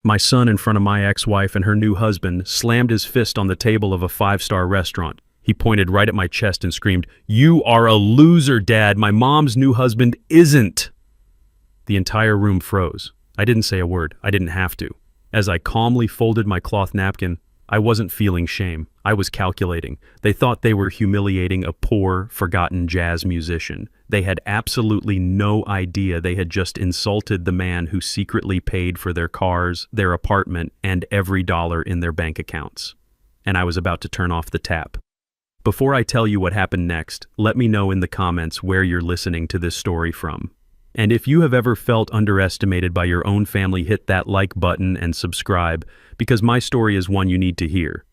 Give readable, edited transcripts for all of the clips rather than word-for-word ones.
My son, in front of my ex-wife and her new husband, slammed his fist on the table of a five-star restaurant. He pointed right at my chest and screamed, "You are a loser, Dad. My mom's new husband isn't." The entire room froze. I didn't say a word. I didn't have to. As I calmly folded my cloth napkin, I wasn't feeling shame. I was calculating. They thought they were humiliating a poor, forgotten jazz musician. They had absolutely no idea they had just insulted the man who secretly paid for their cars, their apartment, and every dollar in their bank accounts. And I was about to turn off the tap. Before I tell you what happened next, let me know in the comments where you're listening to this story from. And if you have ever felt underestimated by your own family, hit that like button and subscribe, because my story is one you need to hear.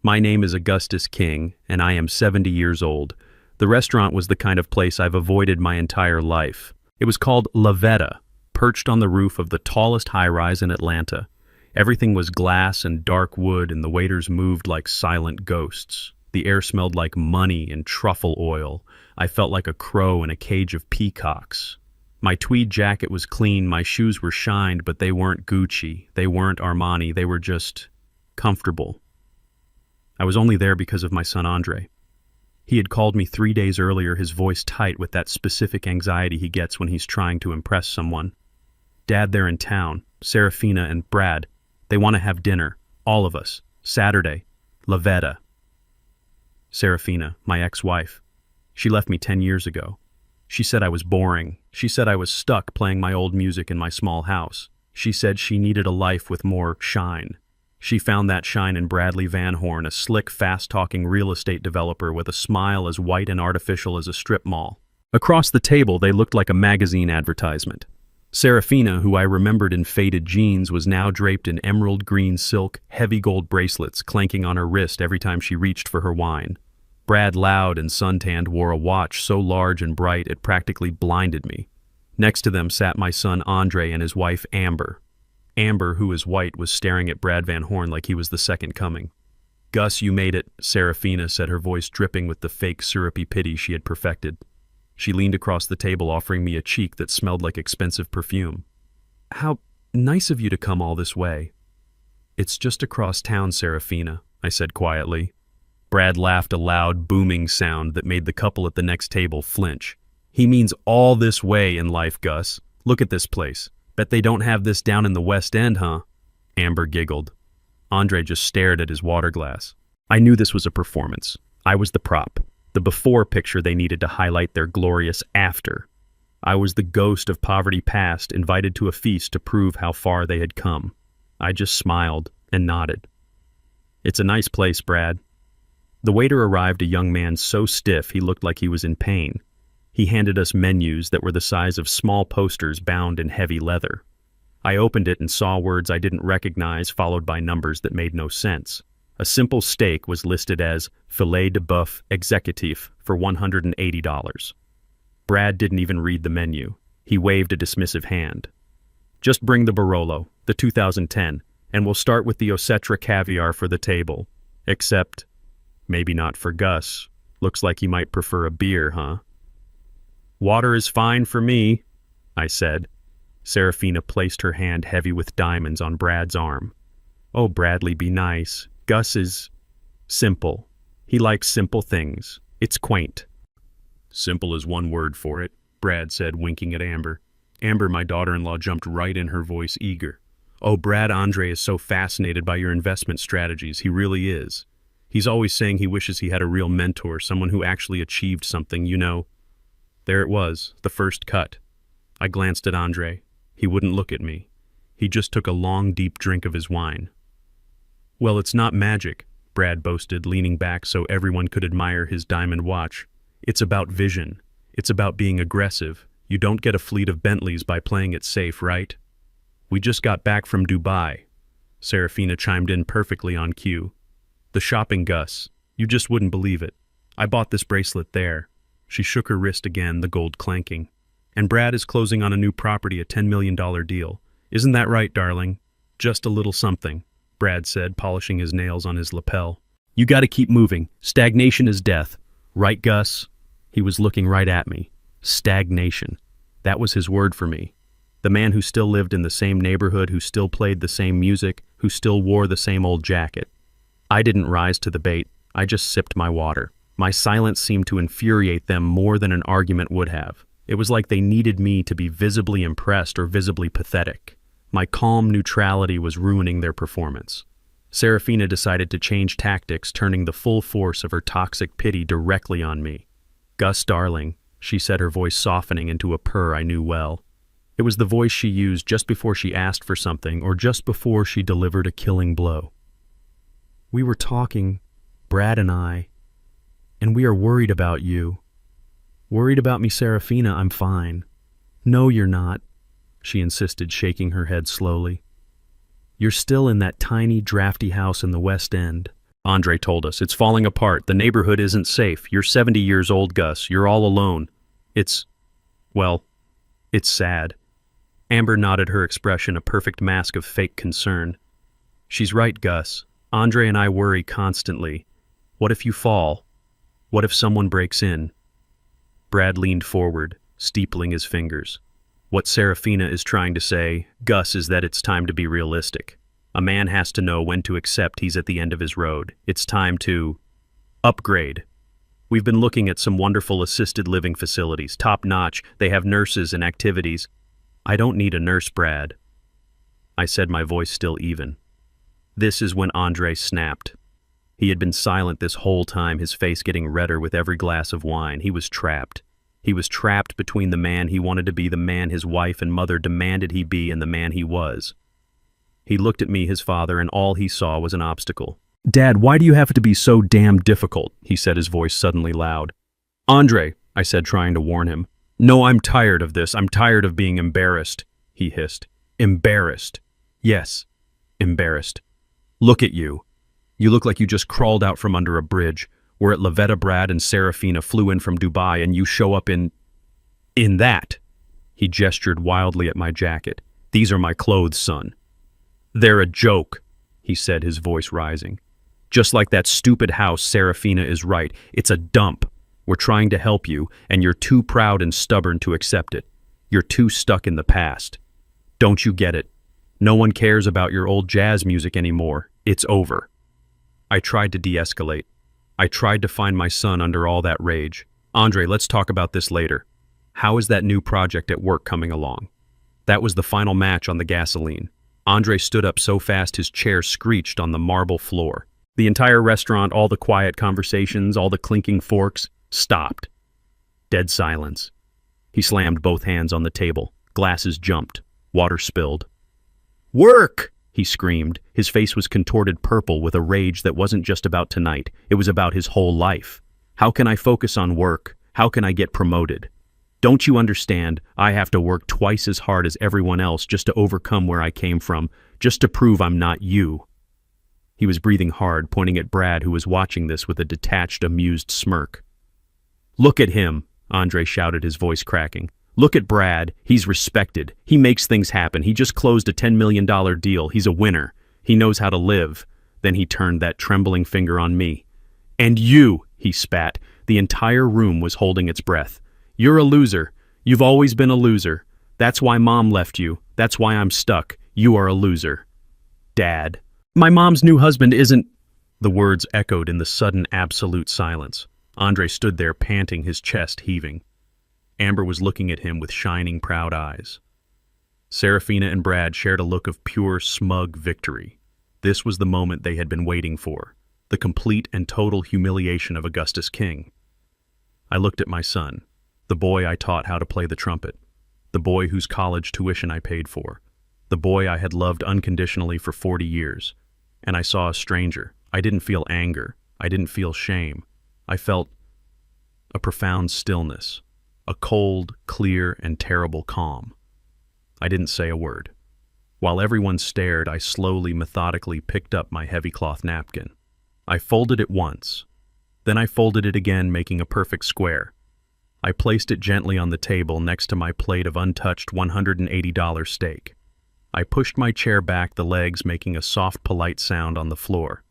My name is Augustus King, and I am 70 years old. The restaurant was the kind of place I've avoided my entire life. It was called La Veta, perched on the roof of the tallest high-rise in Atlanta. Everything was glass and dark wood, and the waiters moved like silent ghosts. The air smelled like money and truffle oil. I felt like a crow in a cage of peacocks. My tweed jacket was clean, my shoes were shined, but they weren't Gucci, they weren't Armani, they were just comfortable. I was only there because of my son Andre. He had called me 3 days earlier, his voice tight with that specific anxiety he gets when he's trying to impress someone. "Dad, they're in town. Serafina and Brad. They want to have dinner. All of us. Saturday. La Veta." Serafina, my ex-wife. She left me 10 years ago. She said I was boring. She said I was stuck playing my old music in my small house. She said she needed a life with more shine. She found that shine in Bradley Van Horn, a slick, fast-talking real estate developer with a smile as white and artificial as a strip mall. Across the table, they looked like a magazine advertisement. Serafina, who I remembered in faded jeans, was now draped in emerald green silk, heavy gold bracelets clanking on her wrist every time she reached for her wine. Brad, loud and suntanned, wore a watch so large and bright it practically blinded me. Next to them sat my son Andre and his wife Amber. Amber, who is white, was staring at Brad Van Horn like he was the second coming. "Gus, you made it," Serafina said, her voice dripping with the fake syrupy pity she had perfected. She leaned across the table, offering me a cheek that smelled like expensive perfume. "How nice of you to come all this way." "It's just across town, Serafina," I said quietly. Brad laughed, a loud, booming sound that made the couple at the next table flinch. "He means all this way in life, Gus. Look at this place. Bet they don't have this down in the West End, huh?" Amber giggled. Andre just stared at his water glass. I knew this was a performance. I was the prop, the before picture they needed to highlight their glorious after. I was the ghost of poverty past, invited to a feast to prove how far they had come. I just smiled and nodded. "It's a nice place, Brad." The waiter arrived, a young man so stiff he looked like he was in pain. He handed us menus that were the size of small posters bound in heavy leather. I opened it and saw words I didn't recognize, followed by numbers that made no sense. A simple steak was listed as filet de boeuf executif for $180. Brad didn't even read the menu. He waved a dismissive hand. "Just bring the Barolo, the 2010, and we'll start with the Osetra caviar for the table. Except, maybe not for Gus. Looks like he might prefer a beer, huh?" "Water is fine for me," I said. Serafina placed her hand heavy with diamonds on Brad's arm. "Oh, Bradley, be nice. Gus is simple. He likes simple things. It's quaint." "Simple is one word for it," Brad said, winking at Amber. Amber, my daughter-in-law, jumped right in, her voice eager. "Oh, Brad, Andre is so fascinated by your investment strategies. He really is. He's always saying he wishes he had a real mentor, someone who actually achieved something, you know." There it was, the first cut. I glanced at Andre. He wouldn't look at me. He just took a long, deep drink of his wine. "Well, it's not magic," Brad boasted, leaning back so everyone could admire his diamond watch. "It's about vision. It's about being aggressive. You don't get a fleet of Bentleys by playing it safe, right?" "We just got back from Dubai." Serafina chimed in perfectly on cue. "The shopping, Gus. You just wouldn't believe it. I bought this bracelet there." She shook her wrist again, the gold clanking. "And Brad is closing on a new property, a $10 million deal. Isn't that right, darling?" "Just a little something," Brad said, polishing his nails on his lapel. "You gotta keep moving. Stagnation is death. Right, Gus?" He was looking right at me. Stagnation. That was his word for me. The man who still lived in the same neighborhood, who still played the same music, who still wore the same old jacket. I didn't rise to the bait. I just sipped my water. My silence seemed to infuriate them more than an argument would have. It was like they needed me to be visibly impressed or visibly pathetic. My calm neutrality was ruining their performance. Serafina decided to change tactics, turning the full force of her toxic pity directly on me. "Gus, darling," she said, her voice softening into a purr I knew well. It was the voice she used just before she asked for something or just before she delivered a killing blow. "We were talking, Brad and I, and we are worried about you." "Worried about me, Serafina? I'm fine." "No, you're not," she insisted, shaking her head slowly. "You're still in that tiny, drafty house in the West End." Andre told us. "It's falling apart. The neighborhood isn't safe. You're 70 years old, Gus. You're all alone. It's sad." Amber nodded, her expression a perfect mask of fake concern. "She's right, Gus. Andre and I worry constantly. What if you fall? What if someone breaks in?" Brad leaned forward, steepling his fingers. "What Serafina is trying to say, Gus, is that it's time to be realistic. A man has to know when to accept he's at the end of his road. It's time to upgrade. We've been looking at some wonderful assisted living facilities, top-notch. They have nurses and activities." "I don't need a nurse, Brad," I said, my voice still even. This is when Andre snapped. He had been silent this whole time, his face getting redder with every glass of wine. He was trapped. He was trapped between the man he wanted to be, the man his wife and mother demanded he be, and the man he was. He looked at me, his father, and all he saw was an obstacle. "Dad, why do you have to be so damn difficult?" he said, his voice suddenly loud. "Andre," I said, trying to warn him. "No, I'm tired of this. I'm tired of being embarrassed," he hissed. "Embarrassed. Yes, embarrassed. Look at you. You look like you just crawled out from under a bridge. We're at Lavetta, Brad and Serafina flew in from Dubai, and you show up in that." He gestured wildly at my jacket. "These are my clothes, son." "They're a joke," he said, his voice rising. "Just like that stupid house, Serafina is right. It's a dump. We're trying to help you, and you're too proud and stubborn to accept it. You're too stuck in the past. Don't you get it? No one cares about your old jazz music anymore. It's over." I tried to de-escalate. I tried to find my son under all that rage. "Andre, let's talk about this later. How is that new project at work coming along?" That was the final match on the gasoline. Andre stood up so fast his chair screeched on the marble floor. The entire restaurant, all the quiet conversations, all the clinking forks, stopped. Dead silence. He slammed both hands on the table. Glasses jumped. Water spilled. "Work!" he screamed. His face was contorted purple with a rage that wasn't just about tonight. It was about his whole life. "How can I focus on work? How can I get promoted? Don't you understand? I have to work twice as hard as everyone else just to overcome where I came from, just to prove I'm not you." He was breathing hard, pointing at Brad, who was watching this with a detached, amused smirk. "Look at him," Andre shouted, his voice cracking. "Look at Brad. He's respected. He makes things happen. He just closed a $10 million deal. He's a winner. He knows how to live." Then he turned that trembling finger on me. "And you," he spat. The entire room was holding its breath. "You're a loser. You've always been a loser. That's why Mom left you. That's why I'm stuck. You are a loser." "Dad, my mom's new husband isn't—" The words echoed in the sudden absolute silence. Andre stood there panting, his chest heaving. Amber was looking at him with shining, proud eyes. Serafina and Brad shared a look of pure, smug victory. This was the moment they had been waiting for, the complete and total humiliation of Augustus King. I looked at my son, the boy I taught how to play the trumpet, the boy whose college tuition I paid for, the boy I had loved unconditionally for 40 years, and I saw a stranger. I didn't feel anger. I didn't feel shame. I felt a profound stillness, a cold, clear, and terrible calm. I didn't say a word. While everyone stared, I slowly, methodically picked up my heavy cloth napkin. I folded it once. Then I folded it again, making a perfect square. I placed it gently on the table next to my plate of untouched $180 steak. I pushed my chair back, the legs making a soft, polite sound on the floor.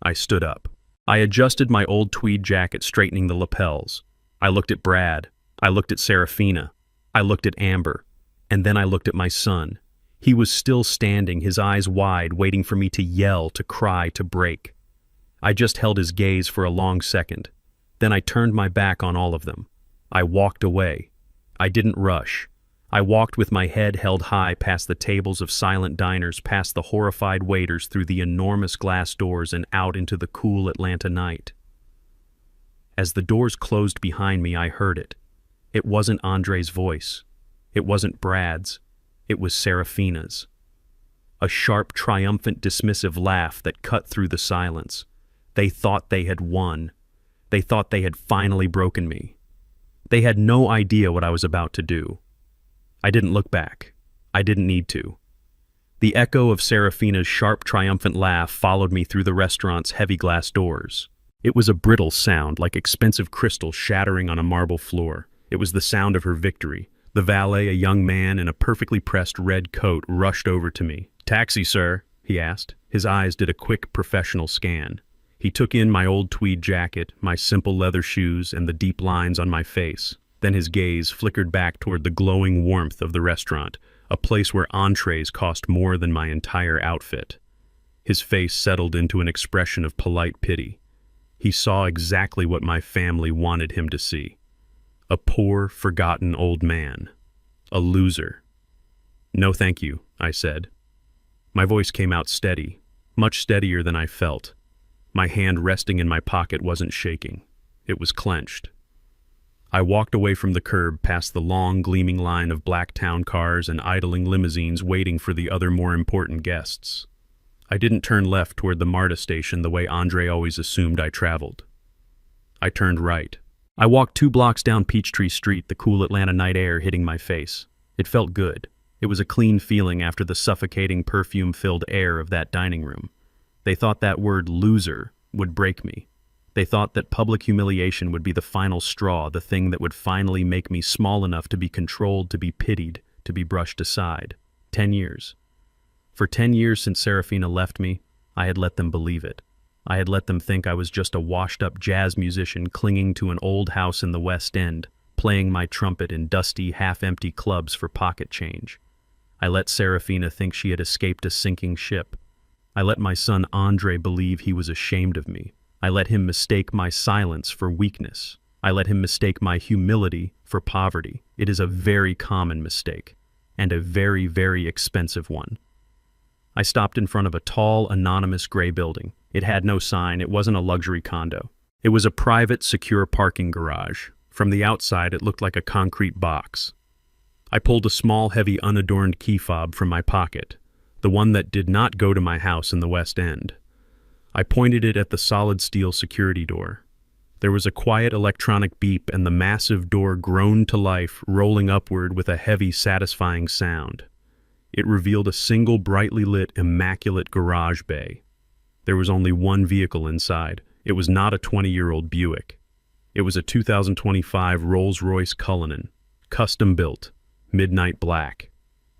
I stood up. I adjusted my old tweed jacket, straightening the lapels. I looked at Brad. I looked at Serafina. I looked at Amber. And then I looked at my son. He was still standing, his eyes wide, waiting for me to yell, to cry, to break. I just held his gaze for a long second. Then I turned my back on all of them. I walked away. I didn't rush. I walked with my head held high past the tables of silent diners, past the horrified waiters, through the enormous glass doors and out into the cool Atlanta night. As the doors closed behind me, I heard it. It wasn't Andre's voice. It wasn't Brad's. It was Serafina's. A sharp, triumphant, dismissive laugh that cut through the silence. They thought they had won. They thought they had finally broken me. They had no idea what I was about to do. I didn't look back. I didn't need to. The echo of Serafina's sharp, triumphant laugh followed me through the restaurant's heavy glass doors. It was a brittle sound, like expensive crystal shattering on a marble floor. It was the sound of her victory. The valet, a young man in a perfectly pressed red coat, rushed over to me. "Taxi, sir?" he asked. His eyes did a quick, professional scan. He took in my old tweed jacket, my simple leather shoes, and the deep lines on my face. Then his gaze flickered back toward the glowing warmth of the restaurant, a place where entrees cost more than my entire outfit. His face settled into an expression of polite pity. He saw exactly what my family wanted him to see. A poor, forgotten old man. A loser. "No, thank you," I said. My voice came out steady, much steadier than I felt. My hand resting in my pocket wasn't shaking. It was clenched. I walked away from the curb past the long, gleaming line of black town cars and idling limousines waiting for the other more important guests. I didn't turn left toward the MARTA station the way Andre always assumed I traveled. I turned right. I walked 2 blocks down Peachtree Street, the cool Atlanta night air hitting my face. It felt good. It was a clean feeling after the suffocating, perfume-filled air of that dining room. They thought that word loser would break me. They thought that public humiliation would be the final straw, the thing that would finally make me small enough to be controlled, to be pitied, to be brushed aside. 10 years. For 10 years since Serafina left me, I had let them believe it. I had let them think I was just a washed-up jazz musician clinging to an old house in the West End, playing my trumpet in dusty, half-empty clubs for pocket change. I let Serafina think she had escaped a sinking ship. I let my son Andre believe he was ashamed of me. I let him mistake my silence for weakness. I let him mistake my humility for poverty. It is a very common mistake, and a very, very expensive one. I stopped in front of a tall, anonymous gray building. It had no sign. It wasn't a luxury condo. It was a private, secure parking garage. From the outside, it looked like a concrete box. I pulled a small, heavy, unadorned key fob from my pocket, the one that did not go to my house in the West End. I pointed it at the solid steel security door. There was a quiet electronic beep, and the massive door groaned to life, rolling upward with a heavy, satisfying sound. It revealed a single brightly lit, immaculate garage bay. There was only one vehicle inside. It was not a 20-year-old Buick. It was a 2025 Rolls-Royce Cullinan, custom-built, midnight black.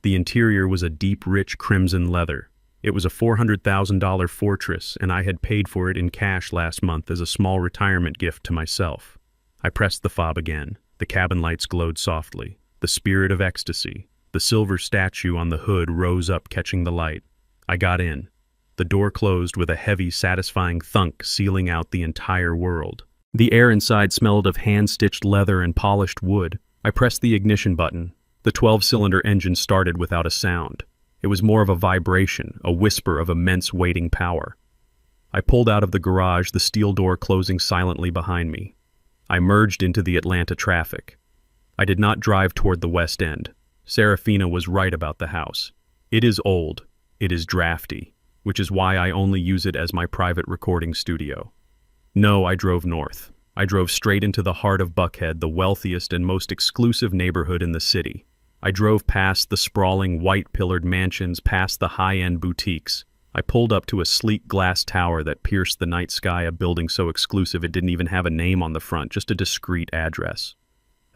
The interior was a deep, rich crimson leather. It was a $400,000 Fortress, and I had paid for it in cash last month as a small retirement gift to myself. I pressed the fob again. The cabin lights glowed softly. The spirit of ecstasy. The silver statue on the hood rose up, catching the light. I got in. The door closed with a heavy, satisfying thunk, sealing out the entire world. The air inside smelled of hand-stitched leather and polished wood. I pressed the ignition button. The 12-cylinder engine started without a sound. It was more of a vibration, a whisper of immense waiting power. I pulled out of the garage, the steel door closing silently behind me. I merged into the Atlanta traffic. I did not drive toward the West End. Serafina was right about the house. It is old. It is drafty, which is why I only use it as my private recording studio. No, I drove north. I drove straight into the heart of Buckhead, the wealthiest and most exclusive neighborhood in the city. I drove past the sprawling white-pillared mansions, past the high-end boutiques. I pulled up to a sleek glass tower that pierced the night sky, a building so exclusive it didn't even have a name on the front, just a discreet address.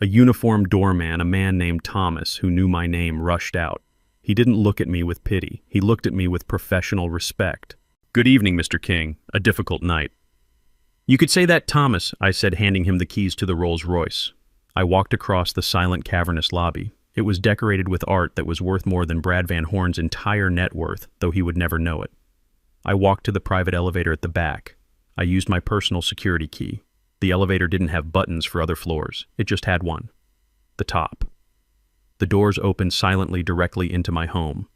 A uniformed doorman, a man named Thomas, who knew my name, rushed out. He didn't look at me with pity. He looked at me with professional respect. "Good evening, Mr. King. A difficult night." "You could say that, Thomas," I said, handing him the keys to the Rolls-Royce. I walked across the silent, cavernous lobby. It was decorated with art that was worth more than Brad Van Horn's entire net worth, though he would never know it. I walked to the private elevator at the back. I used my personal security key. The elevator didn't have buttons for other floors. It just had one. The top. The doors opened silently directly into my home.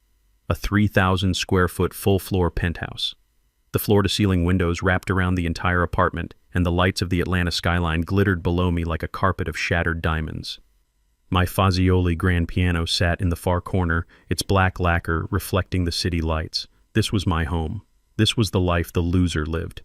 A 3,000 square foot full-floor penthouse. The floor-to-ceiling windows wrapped around the entire apartment, and the lights of the Atlanta skyline glittered below me like a carpet of shattered diamonds. My Fazioli grand piano sat in the far corner, its black lacquer reflecting the city lights. This was my home. This was the life the loser lived.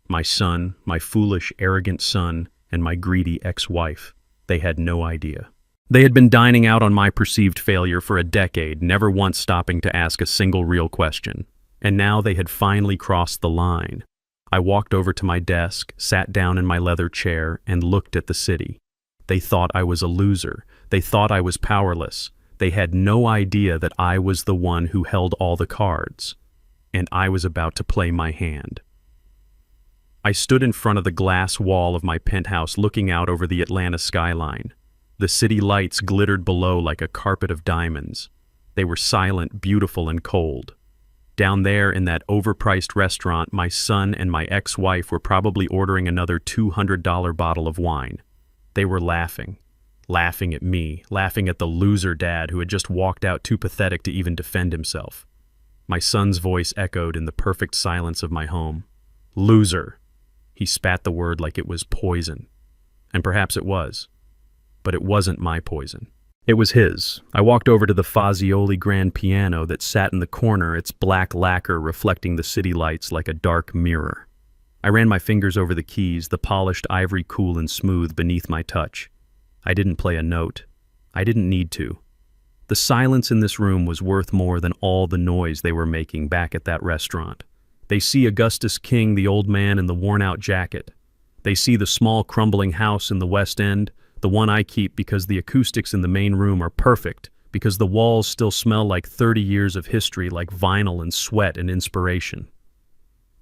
My son, my foolish, arrogant son, and my greedy ex-wife. They had no idea. They had been dining out on my perceived failure for a decade, never once stopping to ask a single real question. And now they had finally crossed the line. I walked over to my desk, sat down in my leather chair, and looked at the city. They thought I was a loser. They thought I was powerless. They had no idea that I was the one who held all the cards. And I was about to play my hand. I stood in front of the glass wall of my penthouse looking out over the Atlanta skyline. The city lights glittered below like a carpet of diamonds. They were silent, beautiful, and cold. Down there in that overpriced restaurant, my son and my ex-wife were probably ordering another $200 bottle of wine. They were laughing. Laughing at me, laughing at the loser dad who had just walked out too pathetic to even defend himself. My son's voice echoed in the perfect silence of my home. Loser. He spat the word like it was poison. And perhaps it was. But it wasn't my poison. It was his. I walked over to the Fazioli grand piano that sat in the corner, its black lacquer reflecting the city lights like a dark mirror. I ran my fingers over the keys, the polished ivory cool and smooth beneath my touch. I didn't play a note. I didn't need to. The silence in this room was worth more than all the noise they were making back at that restaurant. They see Augustus King, the old man in the worn-out jacket. They see the small crumbling house in the West End, the one I keep because the acoustics in the main room are perfect, because the walls still smell like 30 years of history, like vinyl and sweat and inspiration.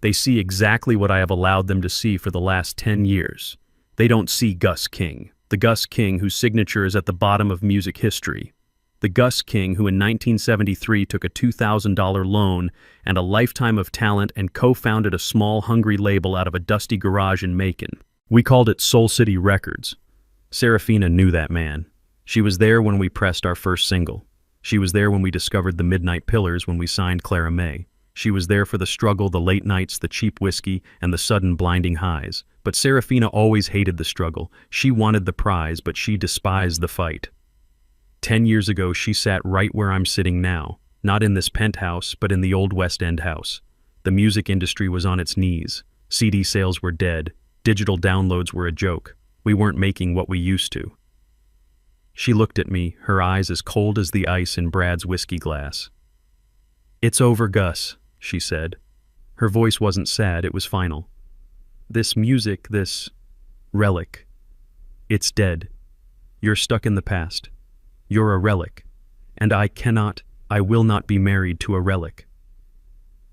They see exactly what I have allowed them to see for the last 10 years. They don't see Gus King, the Gus King whose signature is at the bottom of music history. The Gus King who in 1973 took a $2,000 loan and a lifetime of talent and co-founded a small, hungry label out of a dusty garage in Macon. We called it Soul City Records. Serafina knew that man. She was there when we pressed our first single. She was there when we discovered the Midnight Pillars when we signed Clara May. She was there for the struggle, the late nights, the cheap whiskey, and the sudden blinding highs. But Serafina always hated the struggle. She wanted the prize, but she despised the fight. 10 years ago, she sat right where I'm sitting now, not in this penthouse, but in the old West End house. The music industry was on its knees. CD sales were dead. Digital downloads were a joke. We weren't making what we used to. She looked at me, her eyes as cold as the ice in Brad's whiskey glass. "It's over, Gus," she said. Her voice wasn't sad, it was final. "This music, this relic, it's dead. You're stuck in the past. You're a relic, and I will not be married to a relic."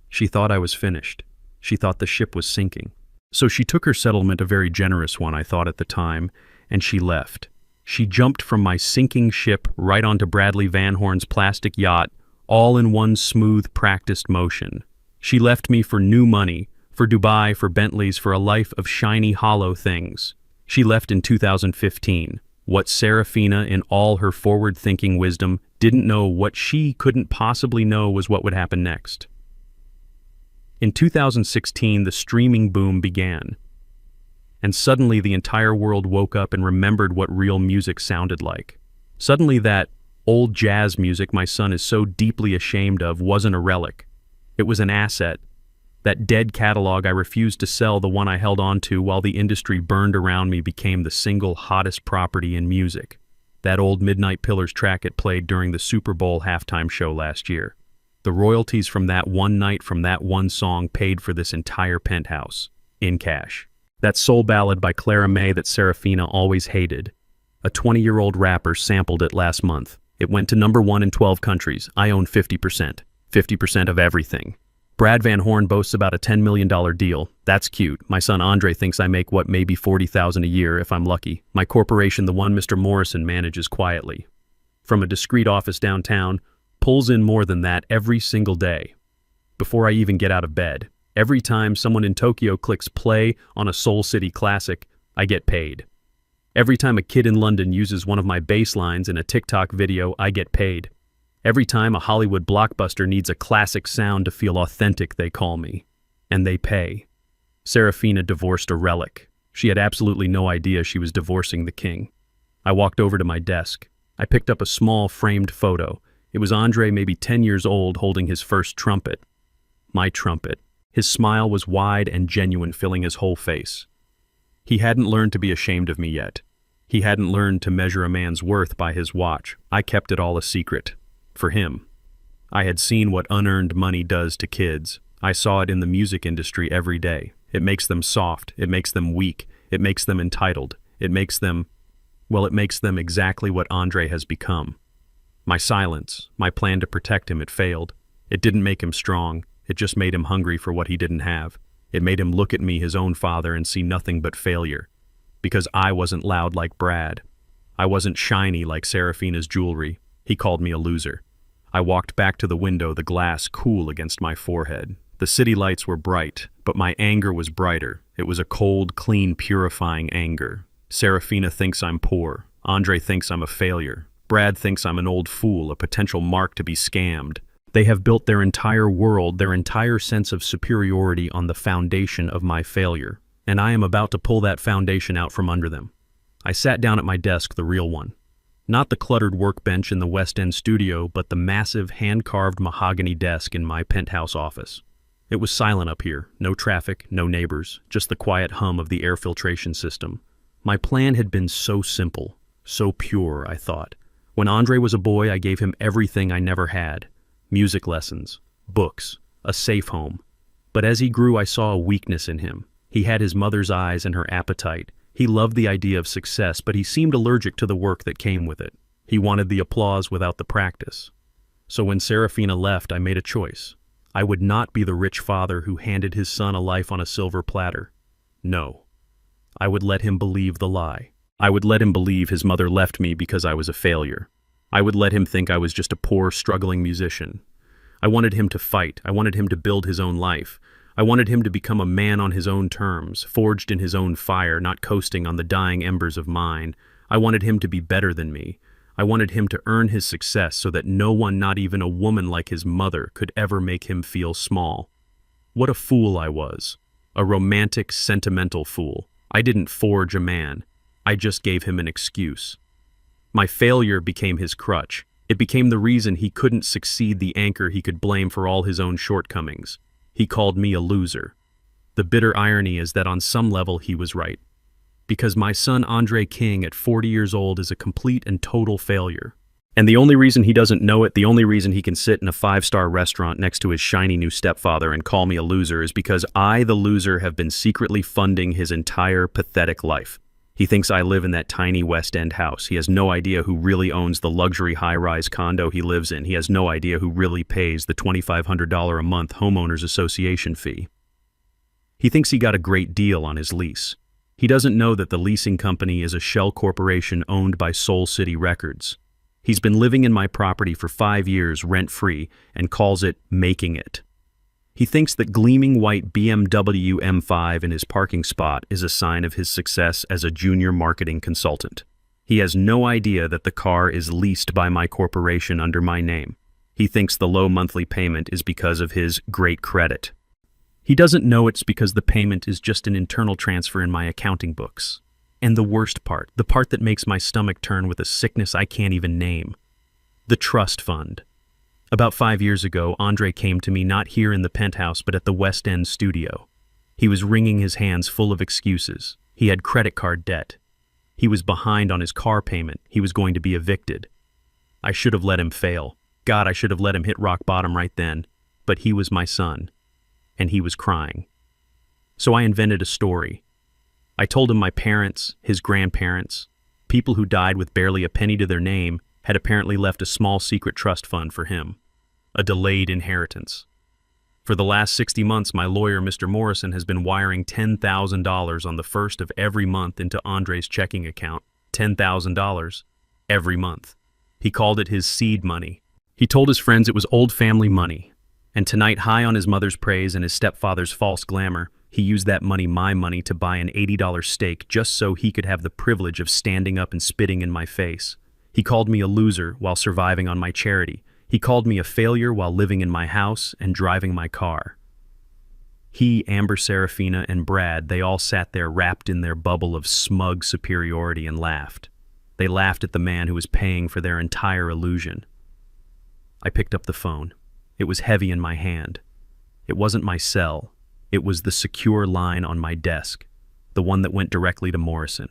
She thought I was finished. She thought the ship was sinking. So she took her settlement, a very generous one, I thought at the time, and she left. She jumped from my sinking ship right onto Bradley Van Horn's plastic yacht, all in one smooth, practiced motion. She left me for new money, for Dubai, for Bentleys, for a life of shiny, hollow things. She left in 2015. What Serafina, in all her forward-thinking wisdom, didn't know, what she couldn't possibly know, was what would happen next. In 2016, the streaming boom began. And suddenly the entire world woke up and remembered what real music sounded like. Suddenly that old jazz music my son is so deeply ashamed of wasn't a relic. It was an asset. That dead catalog I refused to sell, the one I held on to while the industry burned around me, became the single hottest property in music. That old Midnight Pillars track it played during the Super Bowl halftime show last year. The royalties from that one night, from that one song, paid for this entire penthouse, in cash. That soul ballad by Clara May that Serafina always hated. A 20-year-old rapper sampled it last month. It went to #1 in 12 countries. I own 50%. 50% of everything. Brad Van Horn boasts about a $10 million deal. That's cute. My son Andre thinks I make maybe $40,000 a year if I'm lucky. My corporation, the one Mr. Morrison manages quietly. from a discreet office downtown, pulls in more than that every single day. Before I even get out of bed, every time someone in Tokyo clicks play on a Soul City classic, I get paid. Every time a kid in London uses one of my bass lines in a TikTok video, I get paid. Every time a Hollywood blockbuster needs a classic sound to feel authentic, they call me. And they pay. Serafina divorced a relic. She had absolutely no idea she was divorcing the king. I walked over to my desk. I picked up a small framed photo. It was Andre, maybe 10 years old, holding his first trumpet. My trumpet. His smile was wide and genuine, filling his whole face. He hadn't learned to be ashamed of me yet. He hadn't learned to measure a man's worth by his watch. I kept it all a secret. For him. I had seen what unearned money does to kids. I saw it in the music industry every day. It makes them soft. It makes them weak. It makes them entitled. It makes them exactly what Andre has become. My silence, my plan to protect him, it failed. It didn't make him strong. It just made him hungry for what he didn't have. It made him look at me, his own father, and see nothing but failure. Because I wasn't loud like Brad. I wasn't shiny like Serafina's jewelry. He called me a loser. I walked back to the window, the glass cool against my forehead. The city lights were bright, but my anger was brighter. It was a cold, clean, purifying anger. Serafina thinks I'm poor. Andre thinks I'm a failure. Brad thinks I'm an old fool, a potential mark to be scammed. They have built their entire world, their entire sense of superiority on the foundation of my failure, and I am about to pull that foundation out from under them. I sat down at my desk, the real one. Not the cluttered workbench in the West End studio, but the massive hand-carved mahogany desk in my penthouse office. It was silent up here, no traffic, no neighbors, just the quiet hum of the air filtration system. My plan had been so simple, so pure, I thought. When Andre was a boy, I gave him everything I never had. Music lessons, books, a safe home. But as he grew, I saw a weakness in him. He had his mother's eyes and her appetite. He loved the idea of success, but he seemed allergic to the work that came with it. He wanted the applause without the practice. So when Serafina left, I made a choice. I would not be the rich father who handed his son a life on a silver platter. No. I would let him believe the lie. I would let him believe his mother left me because I was a failure. I would let him think I was just a poor, struggling musician. I wanted him to fight. I wanted him to build his own life. I wanted him to become a man on his own terms, forged in his own fire, not coasting on the dying embers of mine. I wanted him to be better than me. I wanted him to earn his success so that no one, not even a woman like his mother, could ever make him feel small. What a fool I was. A romantic, sentimental fool. I didn't forge a man. I just gave him an excuse. My failure became his crutch. It became the reason he couldn't succeed, the anchor he could blame for all his own shortcomings. He called me a loser. The bitter irony is that on some level he was right. Because my son Andre King at 40 years old is a complete and total failure. And the only reason he doesn't know it, the only reason he can sit in a 5-star restaurant next to his shiny new stepfather and call me a loser is because I, the loser, have been secretly funding his entire pathetic life. He thinks I live in that tiny West End house. He has no idea who really owns the luxury high-rise condo he lives in. He has no idea who really pays the $2,500 a month homeowners association fee. He thinks he got a great deal on his lease. He doesn't know that the leasing company is a shell corporation owned by Soul City Records. He's been living in my property for 5 years rent-free and calls it making it. He thinks that gleaming white BMW M5 in his parking spot is a sign of his success as a junior marketing consultant. He has no idea that the car is leased by my corporation under my name. He thinks the low monthly payment is because of his great credit. He doesn't know it's because the payment is just an internal transfer in my accounting books. And the worst part, the part that makes my stomach turn with a sickness I can't even name. The trust fund. About 5 years ago, Andre came to me not here in the penthouse but at the West End studio. He was wringing his hands full of excuses. He had credit card debt. He was behind on his car payment. He was going to be evicted. I should have let him fail. God, I should have let him hit rock bottom right then. But he was my son. And he was crying. So I invented a story. I told him my parents, his grandparents, people who died with barely a penny to their name, had apparently left a small secret trust fund for him. A delayed inheritance. For the last 60 months, my lawyer, Mr. Morrison, has been wiring $10,000 on the first of every month into Andre's checking account. $10,000 every month. He called it his seed money. He told his friends it was old family money. And tonight, high on his mother's praise and his stepfather's false glamour, he used that money, my money, to buy an $80 steak just so he could have the privilege of standing up and spitting in my face. He called me a loser while surviving on my charity. He called me a failure while living in my house and driving my car. He, Amber, Serafina, and Brad, they all sat there wrapped in their bubble of smug superiority and laughed. They laughed at the man who was paying for their entire illusion. I picked up the phone. It was heavy in my hand. It wasn't my cell. It was the secure line on my desk, the one that went directly to Morrison.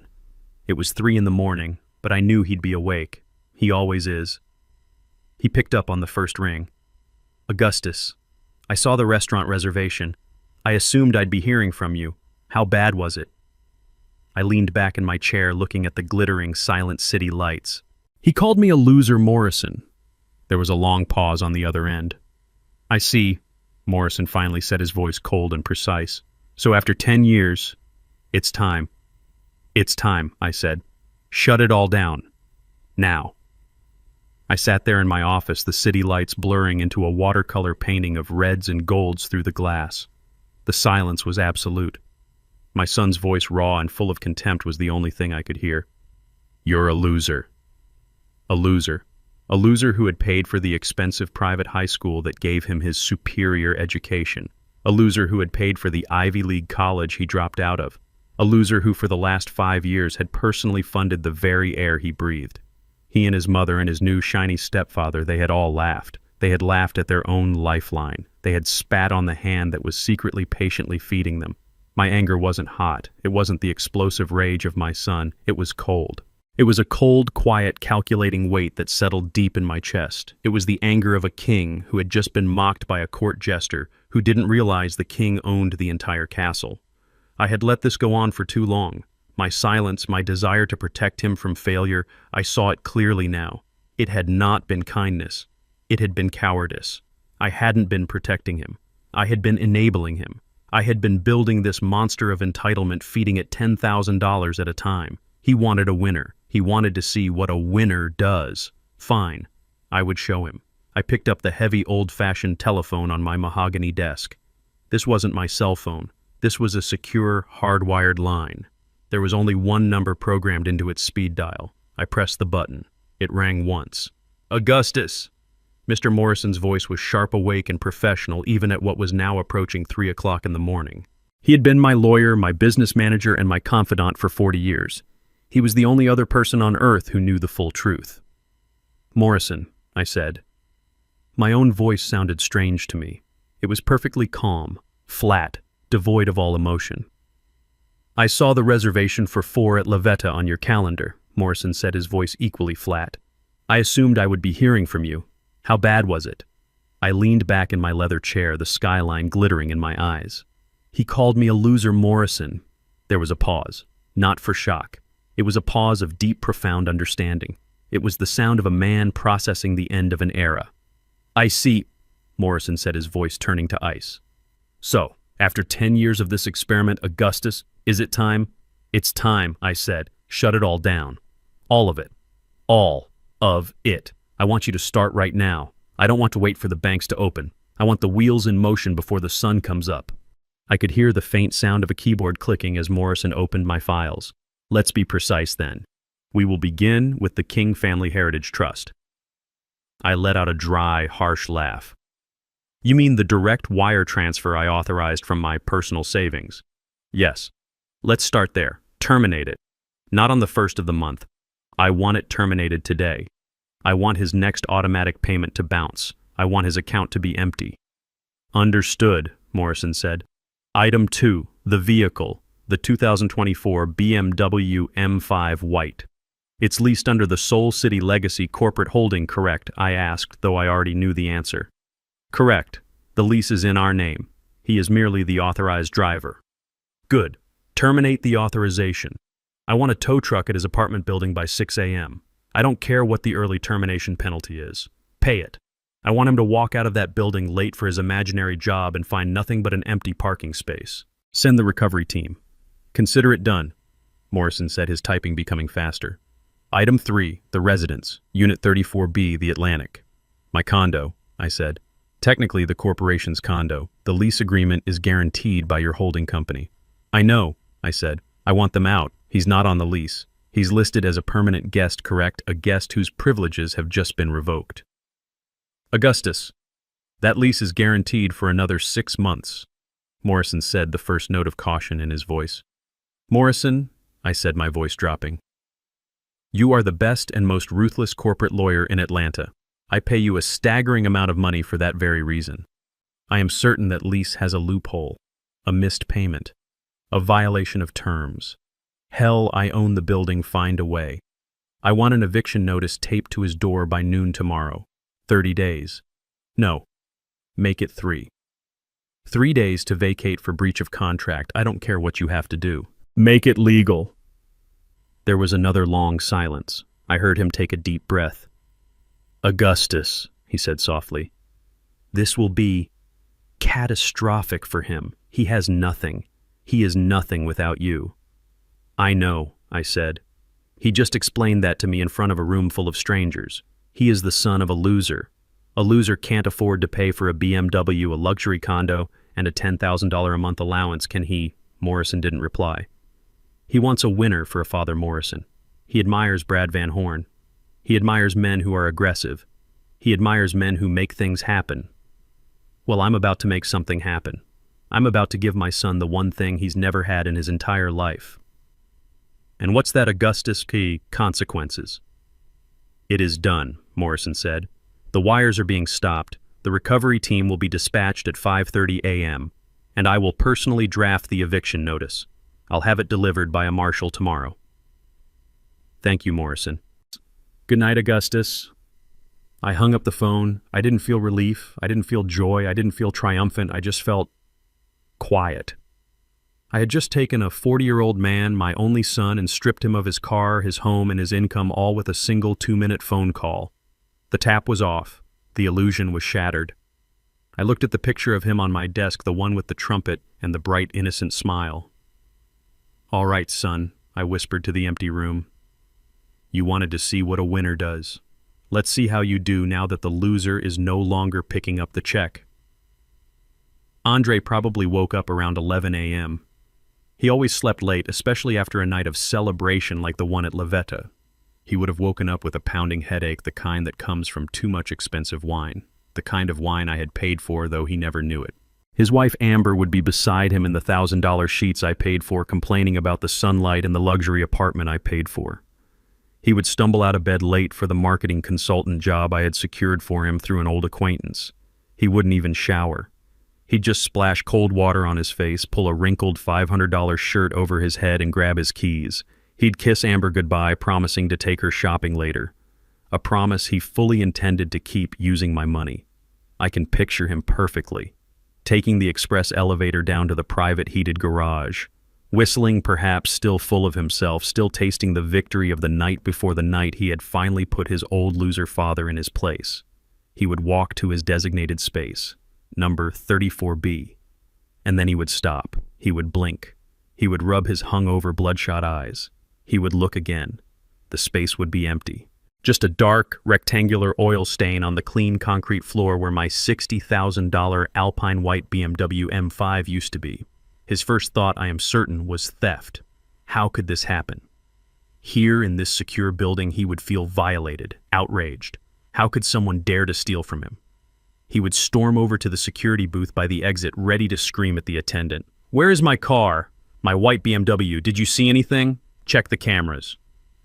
It was 3 a.m, but I knew he'd be awake. He always is. He picked up on the first ring. Augustus, I saw the restaurant reservation. I assumed I'd be hearing from you. How bad was it? I leaned back in my chair looking at the glittering, silent city lights. He called me a loser, Morrison. There was a long pause on the other end. I see, Morrison finally said, his voice cold and precise. So after 10 years, it's time. It's time, I said. Shut it all down. Now. I sat there in my office, the city lights blurring into a watercolor painting of reds and golds through the glass. The silence was absolute. My son's voice, raw and full of contempt, was the only thing I could hear. You're a loser. A loser. A loser who had paid for the expensive private high school that gave him his superior education. A loser who had paid for the Ivy League college he dropped out of. A loser who for the last 5 years had personally funded the very air he breathed. He and his mother and his new shiny stepfather, they had all laughed. They had laughed at their own lifeline. They had spat on the hand that was secretly, patiently feeding them. My anger wasn't hot. It wasn't the explosive rage of my son. It was cold. It was a cold, quiet, calculating weight that settled deep in my chest. It was the anger of a king who had just been mocked by a court jester who didn't realize the king owned the entire castle. I had let this go on for too long. My silence, my desire to protect him from failure, I saw it clearly now. It had not been kindness. It had been cowardice. I hadn't been protecting him. I had been enabling him. I had been building this monster of entitlement, feeding it $10,000 at a time. He wanted a winner. He wanted to see what a winner does. Fine. I would show him. I picked up the heavy, old-fashioned telephone on my mahogany desk. This wasn't my cell phone. This was a secure, hardwired line. There was only one number programmed into its speed dial. I pressed the button. It rang once. Augustus! Mr. Morrison's voice was sharp, awake, and professional, even at what was now approaching 3 o'clock in the morning. He had been my lawyer, my business manager, and my confidant for 40 years. He was the only other person on earth who knew the full truth. Morrison, I said. My own voice sounded strange to me. It was perfectly calm, flat, devoid of all emotion. I saw the reservation for 4 at La Veta on your calendar, Morrison said, his voice equally flat. I assumed I would be hearing from you. How bad was it? I leaned back in my leather chair, the skyline glittering in my eyes. He called me a loser, Morrison. There was a pause, not for shock. It was a pause of deep, profound understanding. It was the sound of a man processing the end of an era. I see, Morrison said, his voice turning to ice. So, after 10 years of this experiment, Augustus, is it time? It's time, I said. Shut it all down. All of it. All of it. I want you to start right now. I don't want to wait for the banks to open. I want the wheels in motion before the sun comes up. I could hear the faint sound of a keyboard clicking as Morrison opened my files. Let's be precise then. We will begin with the King Family Heritage Trust. I let out a dry, harsh laugh. You mean the direct wire transfer I authorized from my personal savings? Yes. Let's start there. Terminate it. Not on the 1st of the month. I want it terminated today. I want his next automatic payment to bounce. I want his account to be empty. Understood, Morrison said. Item 2, the vehicle, the 2024 BMW M5 White. It's leased under the Soul City Legacy Corporate Holding, correct? I asked, though I already knew the answer. Correct. The lease is in our name. He is merely the authorized driver. Good. Terminate the authorization. I want a tow truck at his apartment building by 6 a.m. I don't care what the early termination penalty is. Pay it. I want him to walk out of that building late for his imaginary job and find nothing but an empty parking space. Send the recovery team. Consider it done, Morrison said, his typing becoming faster. Item 3, the residence, Unit 34B, the Atlantic. My condo, I said. Technically the corporation's condo. The lease agreement is guaranteed by your holding company. I know, I said. I want them out. He's not on the lease. He's listed as a permanent guest, correct? A guest whose privileges have just been revoked. Augustus, that lease is guaranteed for another 6 months, Morrison said, the first note of caution in his voice. Morrison, I said, my voice dropping. You are the best and most ruthless corporate lawyer in Atlanta. I pay you a staggering amount of money for that very reason. I am certain that lease has a loophole, a missed payment, a violation of terms. Hell, I own the building, find a way. I want an eviction notice taped to his door by noon tomorrow. 30 days. No. Make it 3. 3 days to vacate for breach of contract. I don't care what you have to do. Make it legal. There was another long silence. I heard him take a deep breath. Augustus, he said softly. This will be catastrophic for him. He has nothing. He is nothing without you. I know, I said. He just explained that to me in front of a room full of strangers. He is the son of a loser. A loser can't afford to pay for a BMW, a luxury condo, and a $10,000 a month allowance, can he? Morrison didn't reply. He wants a winner for a Father Morrison. He admires Brad Van Horn. He admires men who are aggressive. He admires men who make things happen. Well, I'm about to make something happen. I'm about to give my son the one thing he's never had in his entire life. And what's that, Augustus? Consequences. It is done, Morrison said. The wires are being stopped. The recovery team will be dispatched at 5:30 a.m., and I will personally draft the eviction notice. I'll have it delivered by a marshal tomorrow. Thank you, Morrison. Good night, Augustus. I hung up the phone. I didn't feel relief. I didn't feel joy. I didn't feel triumphant. I just felt quiet. I had just taken a 40-year-old man, my only son, and stripped him of his car, his home, and his income, all with a single 2-minute phone call. The tap was off. The illusion was shattered. I looked at the picture of him on my desk, the one with the trumpet and the bright, innocent smile. All right, son, I whispered to the empty room. You wanted to see what a winner does. Let's see how you do now that the loser is no longer picking up the check. Andre probably woke up around 11 a.m. He always slept late, especially after a night of celebration like the one at Lavetta. He would have woken up with a pounding headache, the kind that comes from too much expensive wine, the kind of wine I had paid for, though he never knew it. His wife Amber would be beside him in the $1,000 sheets I paid for, complaining about the sunlight and the luxury apartment I paid for. He would stumble out of bed late for the marketing consultant job I had secured for him through an old acquaintance. He wouldn't even shower. He'd just splash cold water on his face, pull a wrinkled $500 shirt over his head, and grab his keys. He'd kiss Amber goodbye, promising to take her shopping later. A promise he fully intended to keep using my money. I can picture him perfectly. Taking the express elevator down to the private heated garage. Whistling, perhaps, still full of himself, still tasting the victory of the night before the night he had finally put his old loser father in his place. He would walk to his designated space. Number 34B. And then he would stop. He would blink. He would rub his hungover, bloodshot eyes. He would look again. The space would be empty. Just a dark, rectangular oil stain on the clean concrete floor where my $60,000 Alpine white BMW M5 used to be. His first thought, I am certain, was theft. How could this happen? Here in this secure building, he would feel violated, outraged. How could someone dare to steal from him? He would storm over to the security booth by the exit, ready to scream at the attendant. Where is my car? My white BMW. Did you see anything? Check the cameras.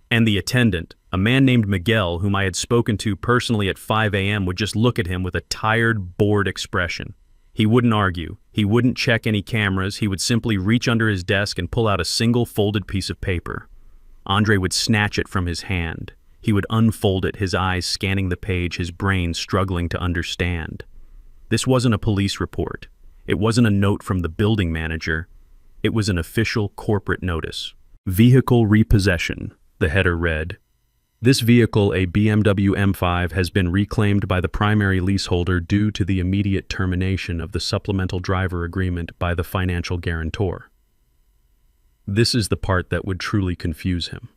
And the attendant, a man named Miguel, whom I had spoken to personally at 5 a.m., would just look at him with a tired, bored expression. He wouldn't argue. He wouldn't check any cameras. He would simply reach under his desk and pull out a single folded piece of paper. Andre would snatch it from his hand. He would unfold it, his eyes scanning the page, his brain struggling to understand. This wasn't a police report. It wasn't a note from the building manager. It was an official corporate notice. Vehicle repossession, the header read. This vehicle, a BMW M5, has been reclaimed by the primary leaseholder due to the immediate termination of the supplemental driver agreement by the financial guarantor. This is the part that would truly confuse him.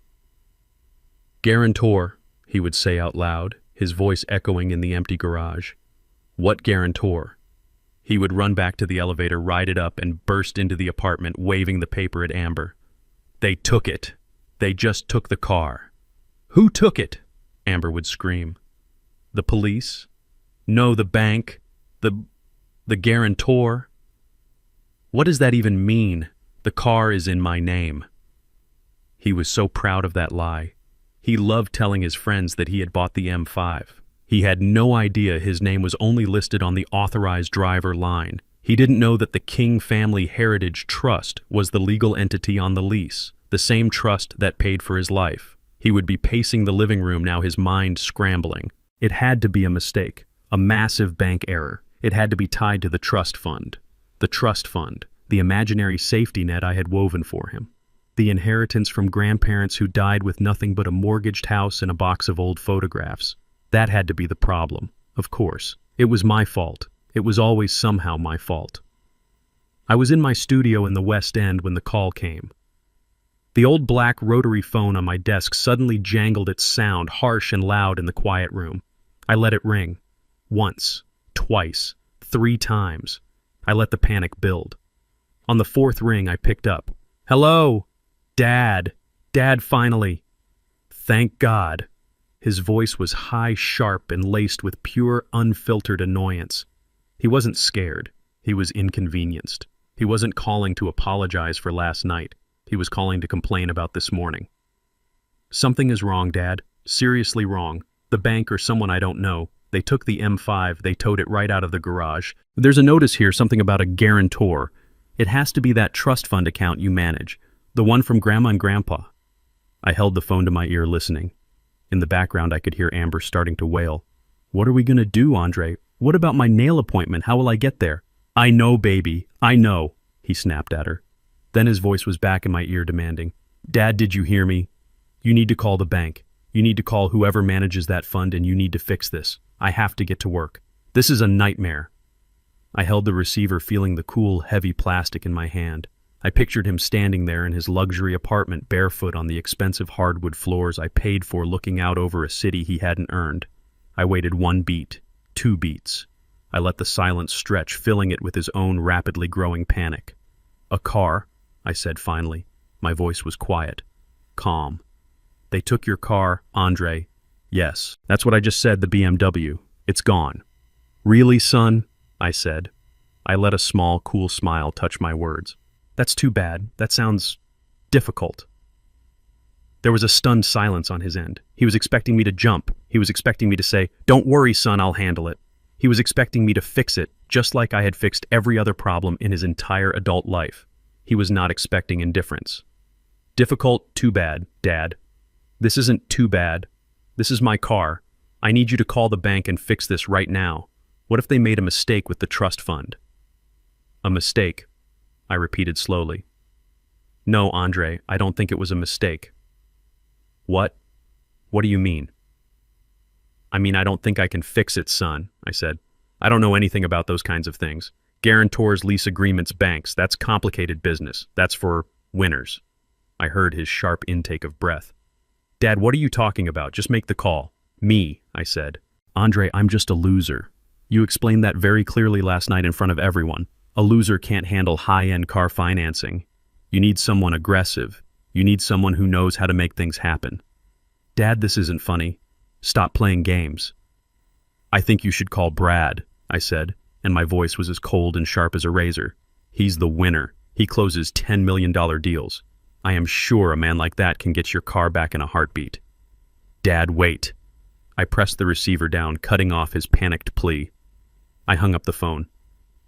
Guarantor, he would say out loud, his voice echoing in the empty garage. What guarantor? He would run back to the elevator, ride it up, and burst into the apartment, waving the paper at Amber. They took it. They just took the car. Who took it? Amber would scream. The police? No, the bank. The guarantor. What does that even mean? The car is in my name. He was so proud of that lie. He loved telling his friends that he had bought the M5. He had no idea his name was only listed on the authorized driver line. He didn't know that the King Family Heritage Trust was the legal entity on the lease, the same trust that paid for his life. He would be pacing the living room now, his mind scrambling. It had to be a mistake, a massive bank error. It had to be tied to the trust fund. The trust fund, the imaginary safety net I had woven for him. The inheritance from grandparents who died with nothing but a mortgaged house and a box of old photographs. That had to be the problem, of course. It was my fault. It was always somehow my fault. I was in my studio in the West End when the call came. The old black rotary phone on my desk suddenly jangled its sound, harsh and loud in the quiet room. I let it ring. Once, twice, 3 times. I let the panic build. On the 4th ring, I picked up. Hello? Dad. Dad, finally. Thank God. His voice was high, sharp, and laced with pure, unfiltered annoyance. He wasn't scared. He was inconvenienced. He wasn't calling to apologize for last night. He was calling to complain about this morning. Something is wrong, Dad. Seriously wrong. The bank or someone I don't know. They took the M5. They towed it right out of the garage. There's a notice here, something about a guarantor. It has to be that trust fund account you manage. The one from Grandma and Grandpa. I held the phone to my ear, listening. In the background, I could hear Amber starting to wail. What are we going to do, Andre? What about my nail appointment? How will I get there? I know, baby. I know, he snapped at her. Then his voice was back in my ear, demanding, Dad, did you hear me? You need to call the bank. You need to call whoever manages that fund, and you need to fix this. I have to get to work. This is a nightmare. I held the receiver, feeling the cool, heavy plastic in my hand. I pictured him standing there in his luxury apartment, barefoot on the expensive hardwood floors I paid for, looking out over a city he hadn't earned. I waited 1 beat, 2 beats. I let the silence stretch, filling it with his own rapidly growing panic. A car, I said finally. My voice was quiet, calm. They took your car, Andre. Yes, that's what I just said, the BMW. It's gone. Really, son? I said. I let a small, cool smile touch my words. That's too bad. That sounds difficult. There was a stunned silence on his end. He was expecting me to jump. He was expecting me to say, "Don't worry, son, I'll handle it." He was expecting me to fix it, just like I had fixed every other problem in his entire adult life. He was not expecting indifference. Difficult, too bad, Dad. This isn't too bad. This is my car. I need you to call the bank and fix this right now. What if they made a mistake with the trust fund? A mistake, I repeated slowly. No, Andre, I don't think it was a mistake. What? What do you mean? I mean, I don't think I can fix it, son, I said. I don't know anything about those kinds of things. Guarantors, lease agreements, banks, that's complicated business. That's for winners. I heard his sharp intake of breath. Dad, what are you talking about? Just make the call. Me, I said. Andre, I'm just a loser. You explained that very clearly last night in front of everyone. A loser can't handle high-end car financing. You need someone aggressive. You need someone who knows how to make things happen. Dad, this isn't funny. Stop playing games. I think you should call Brad, I said, and my voice was as cold and sharp as a razor. He's the winner. He closes $10 million deals. I am sure a man like that can get your car back in a heartbeat. Dad, wait. I pressed the receiver down, cutting off his panicked plea. I hung up the phone.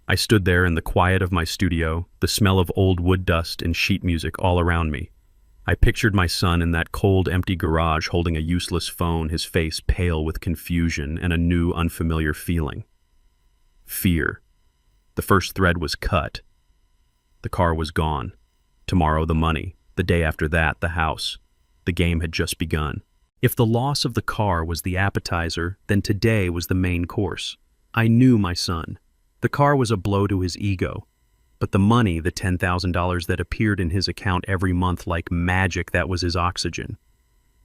I stood there in the quiet of my studio, the smell of old wood dust and sheet music all around me. I pictured my son in that cold, empty garage holding a useless phone, his face pale with confusion and a new, unfamiliar feeling. Fear. The first thread was cut. The car was gone. Tomorrow, the money. The day after that, the house. The game had just begun. If the loss of the car was the appetizer, then today was the main course. I knew my son. The car was a blow to his ego. But the money, the $10,000 that appeared in his account every month like magic, that was his oxygen.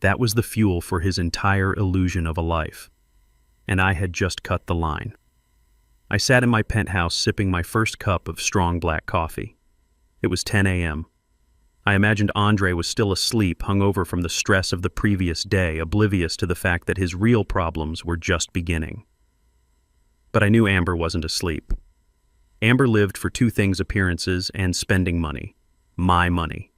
That was the fuel for his entire illusion of a life. And I had just cut the line. I sat in my penthouse sipping my first cup of strong black coffee. It was 10 a.m. I imagined Andre was still asleep, hungover from the stress of the previous day, oblivious to the fact that his real problems were just beginning. But I knew Amber wasn't asleep. Amber lived for two things: appearances and spending money. My money.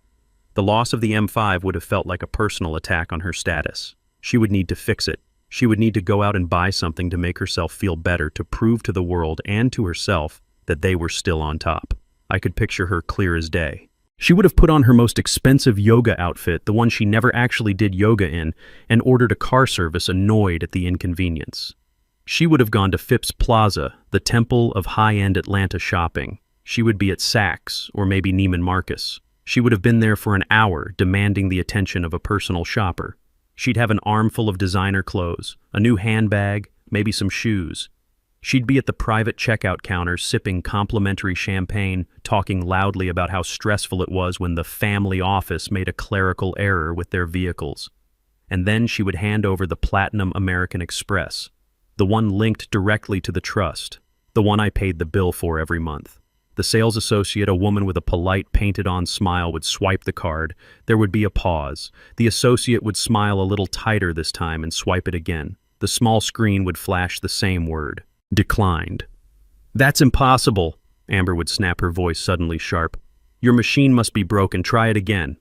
The loss of the M5 would have felt like a personal attack on her status. She would need to fix it. She would need to go out and buy something to make herself feel better, to prove to the world and to herself that they were still on top. I could picture her clear as day. She would have put on her most expensive yoga outfit, the one she never actually did yoga in, and ordered a car service, annoyed at the inconvenience. She would have gone to Phipps Plaza, the temple of high-end Atlanta shopping. She would be at Saks, or maybe Neiman Marcus. She would have been there for an hour, demanding the attention of a personal shopper. She'd have an armful of designer clothes, a new handbag, maybe some shoes. She'd be at the private checkout counter sipping complimentary champagne, talking loudly about how stressful it was when the family office made a clerical error with their vehicles. And then she would hand over the Platinum American Express, the one linked directly to the trust, the one I paid the bill for every month. The sales associate, a woman with a polite, painted-on smile, would swipe the card. There would be a pause. The associate would smile a little tighter this time and swipe it again. The small screen would flash the same word: declined. "That's impossible," Amber would snap, her voice suddenly sharp. "Your machine must be broken. Try it again."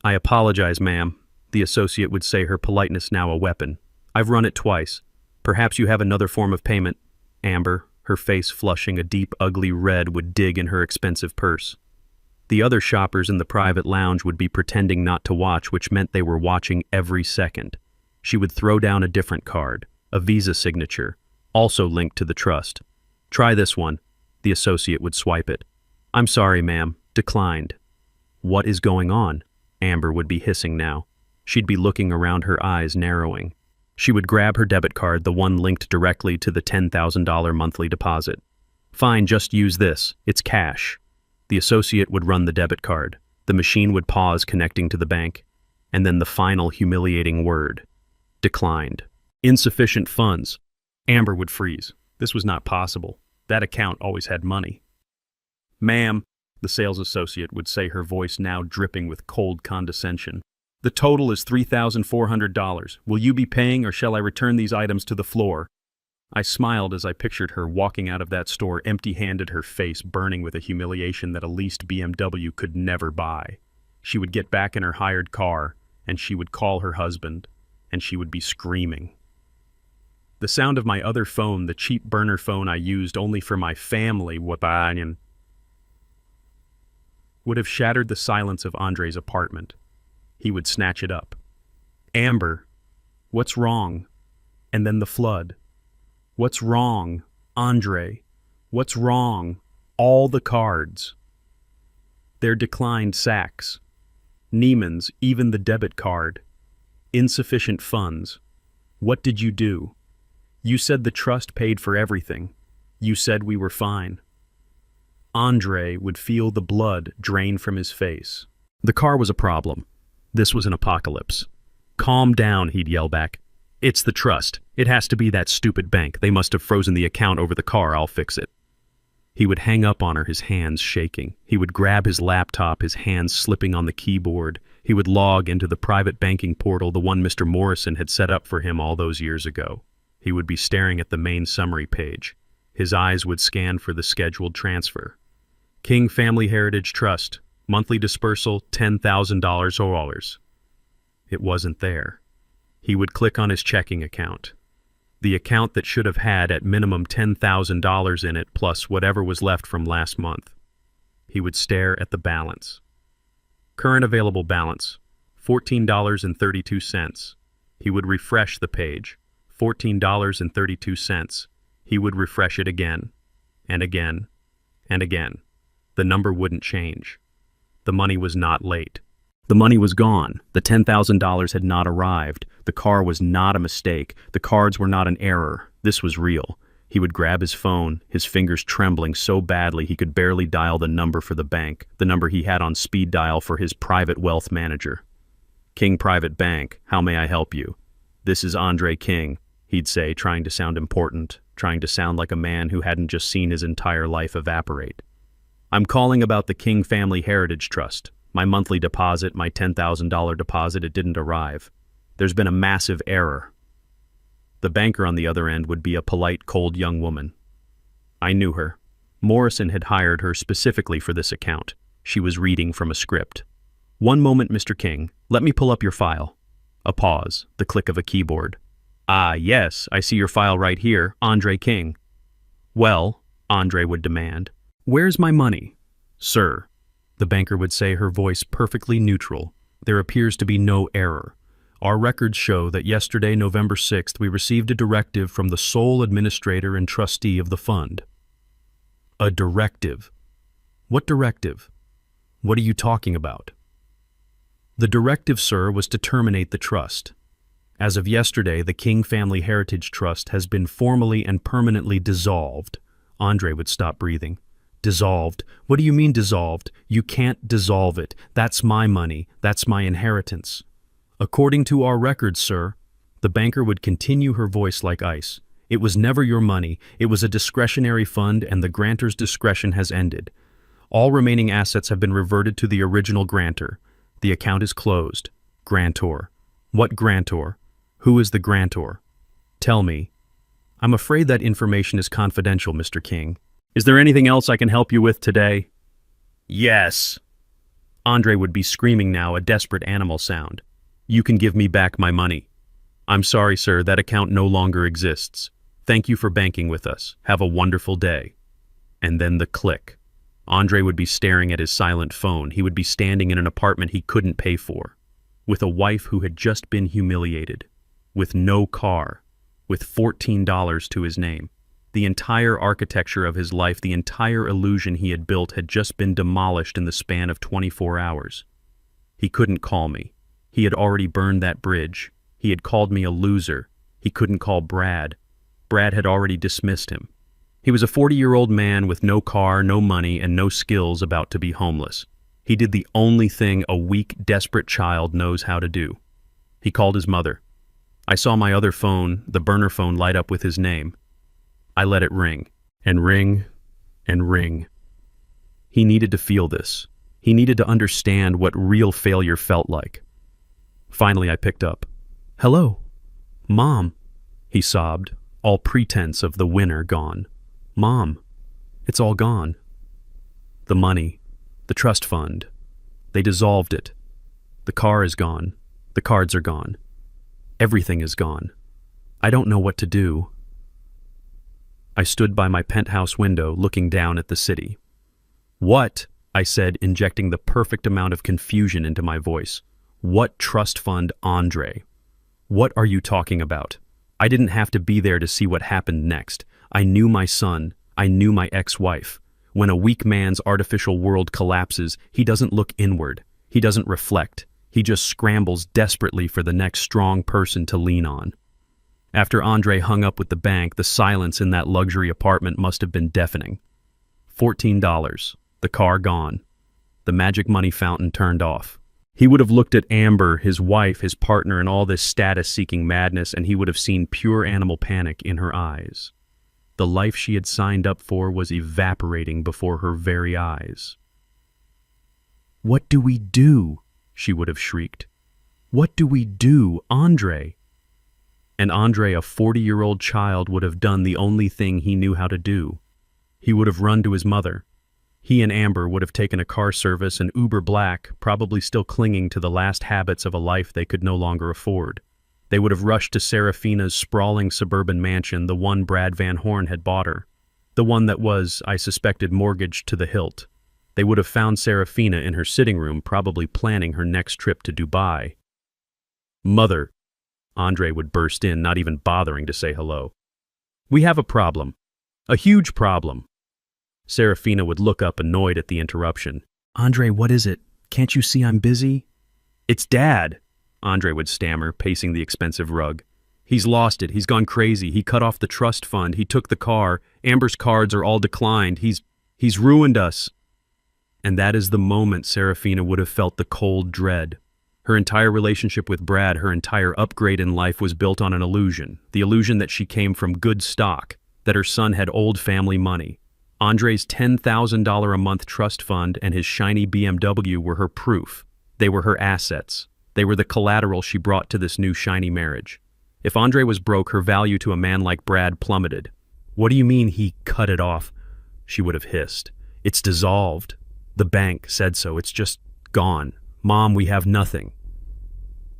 "I apologize, ma'am," the associate would say, her politeness now a weapon. "I've run it twice. Perhaps you have another form of payment." Amber, her face flushing a deep, ugly red, would dig in her expensive purse. The other shoppers in the private lounge would be pretending not to watch, which meant they were watching every second. She would throw down a different card, a Visa signature, also linked to the trust. "Try this one." The associate would swipe it. "I'm sorry, ma'am. Declined." "What is going on?" Amber would be hissing now. She'd be looking around, her eyes narrowing. She would grab her debit card, the one linked directly to the $10,000 monthly deposit. "Fine, just use this. It's cash." The associate would run the debit card. The machine would pause, connecting to the bank. And then the final humiliating word: declined. "Insufficient funds." Amber would freeze. This was not possible. That account always had money. "Ma'am," the sales associate would say, her voice now dripping with cold condescension, "the total is $3,400. Will you be paying, or shall I return these items to the floor?" I smiled as I pictured her walking out of that store empty-handed, her face burning with a humiliation that a leased BMW could never buy. She would get back in her hired car, and she would call her husband, and she would be screaming. The sound of my other phone, the cheap burner phone I used only for my family, would have shattered the silence of Andre's apartment. He would snatch it up. "Amber, what's wrong?" And then the flood. "What's wrong? Andre, what's wrong? All the cards. They're declined. Saks, Neiman's, even the debit card. Insufficient funds. What did you do? You said the trust paid for everything. You said we were fine." Andre would feel the blood drain from his face. The car was a problem. This was an apocalypse. "Calm down," he'd yell back. "It's the trust. It has to be that stupid bank. They must have frozen the account over the car. I'll fix it." He would hang up on her, his hands shaking. He would grab his laptop, his hands slipping on the keyboard. He would log into the private banking portal, the one Mr. Morrison had set up for him all those years ago. He would be staring at the main summary page. His eyes would scan for the scheduled transfer. "King Family Heritage Trust. Monthly dispersal, $10,000. It wasn't there. He would click on his checking account. The account that should have had at minimum $10,000 in it, plus whatever was left from last month. He would stare at the balance. Current available balance, $14.32. He would refresh the page. $14.32. He would refresh it again, and again, and again. The number wouldn't change. The money was not late. The money was gone. The $10,000 had not arrived. The car was not a mistake. The cards were not an error. This was real. He would grab his phone, his fingers trembling so badly he could barely dial the number for the bank, the number he had on speed dial for his private wealth manager. King Private Bank, how may I help you? This is Andre King, he'd say, trying to sound important, trying to sound like a man who hadn't just seen his entire life evaporate. I'm calling about the King Family Heritage Trust. My monthly deposit, my $10,000 deposit, it didn't arrive. There's been a massive error. The banker on the other end would be a polite, cold young woman. I knew her. Morrison had hired her specifically for this account. She was reading from a script. One moment, Mr. King. Let me pull up your file. A pause, the click of a keyboard. Ah, yes, I see your file right here, Andre King. Well, Andre would demand, where's my money? Sir, the banker would say, her voice perfectly neutral. There appears to be no error. Our records show that yesterday, November 6th, we received a directive from the sole administrator and trustee of the fund. A directive? What directive? What are you talking about? The directive, sir, was to terminate the trust. As of yesterday, the King Family Heritage Trust has been formally and permanently dissolved. Andre would stop breathing. Dissolved? What do you mean dissolved? You can't dissolve it. That's my money. That's my inheritance. According to our records, sir, the banker would continue, her voice like ice. It was never your money. It was a discretionary fund, and the grantor's discretion has ended. All remaining assets have been reverted to the original grantor. The account is closed. Grantor. What grantor? Who is the grantor? Tell me. I'm afraid that information is confidential, Mr. King. Is there anything else I can help you with today? Yes. Andre would be screaming now, a desperate animal sound. You can give me back my money. I'm sorry, sir, that account no longer exists. Thank you for banking with us. Have a wonderful day. And then the click. Andre would be staring at his silent phone. He would be standing in an apartment he couldn't pay for, with a wife who had just been humiliated, with no car, with $14 to his name. The entire architecture of his life, the entire illusion he had built, had just been demolished in the span of 24 hours. He couldn't call me. He had already burned that bridge. He had called me a loser. He couldn't call Brad. Brad had already dismissed him. He was a 40-year-old man with no car, no money, and no skills, about to be homeless. He did the only thing a weak, desperate child knows how to do. He called his mother. I saw my other phone, the burner phone, light up with his name. I let it ring, and ring, and ring. He needed to feel this. He needed to understand what real failure felt like. Finally, I picked up. Hello, Mom, he sobbed, all pretense of the winner gone. Mom, it's all gone. The money, the trust fund, they dissolved it. The car is gone. The cards are gone. Everything is gone. I don't know what to do. I stood by my penthouse window looking down at the city. What? I said, injecting the perfect amount of confusion into my voice. What trust fund, Andre? What are you talking about? I didn't have to be there to see what happened next. I knew my son. I knew my ex-wife. When a weak man's artificial world collapses, he doesn't look inward. He doesn't reflect. He just scrambles desperately for the next strong person to lean on. After Andre hung up with the bank, the silence in that luxury apartment must have been deafening. $14. The car gone. The magic money fountain turned off. He would have looked at Amber, his wife, his partner, and all this status-seeking madness, and he would have seen pure animal panic in her eyes. The life she had signed up for was evaporating before her very eyes. What do we do? She would have shrieked. What do we do, Andre? And Andre, a 40-year-old child, would have done the only thing he knew how to do. He would have run to his mother. He and Amber would have taken a car service, and Uber Black, probably still clinging to the last habits of a life they could no longer afford. They would have rushed to Serafina's sprawling suburban mansion, the one Brad Van Horn had bought her. The one that was, I suspected, mortgaged to the hilt. They would have found Serafina in her sitting room, probably planning her next trip to Dubai. Mother, Andre would burst in, not even bothering to say hello. We have a problem. A huge problem. Serafina would look up, annoyed at the interruption. Andre, what is it? Can't you see I'm busy? It's Dad, Andre would stammer, pacing the expensive rug. He's lost it. He's gone crazy. He cut off the trust fund. He took the car. Amber's cards are all declined. He's ruined us. And that is the moment Serafina would have felt the cold dread. Her entire relationship with Brad, her entire upgrade in life was built on an illusion. The illusion that she came from good stock, that her son had old family money. Andre's $10,000 a month trust fund and his shiny BMW were her proof. They were her assets. They were the collateral she brought to this new shiny marriage. If Andre was broke, her value to a man like Brad plummeted. "What do you mean he cut it off?" she would have hissed. "It's dissolved. The bank said so. It's just gone. Mom, we have nothing."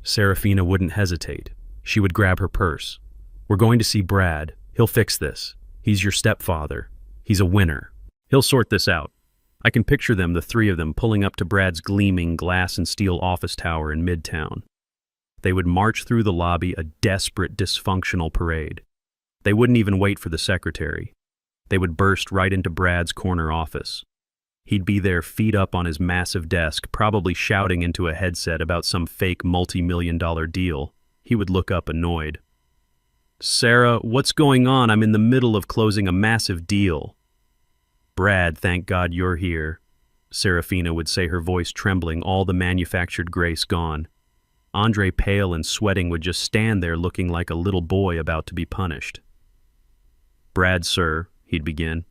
Serafina wouldn't hesitate. She would grab her purse. "We're going to see Brad. He'll fix this. He's your stepfather. He's a winner. He'll sort this out." I can picture them, the three of them, pulling up to Brad's gleaming glass and steel office tower in Midtown. They would march through the lobby, a desperate, dysfunctional parade. They wouldn't even wait for the secretary. They would burst right into Brad's corner office. He'd be there, feet up on his massive desk, probably shouting into a headset about some fake multi-million-dollar deal. He would look up annoyed. "Sarah, what's going on? I'm in the middle of closing a massive deal." "Brad, thank God you're here," Serafina would say, her voice trembling, all the manufactured grace gone. Andre, pale and sweating, would just stand there looking like a little boy about to be punished. "Brad, sir," he'd begin,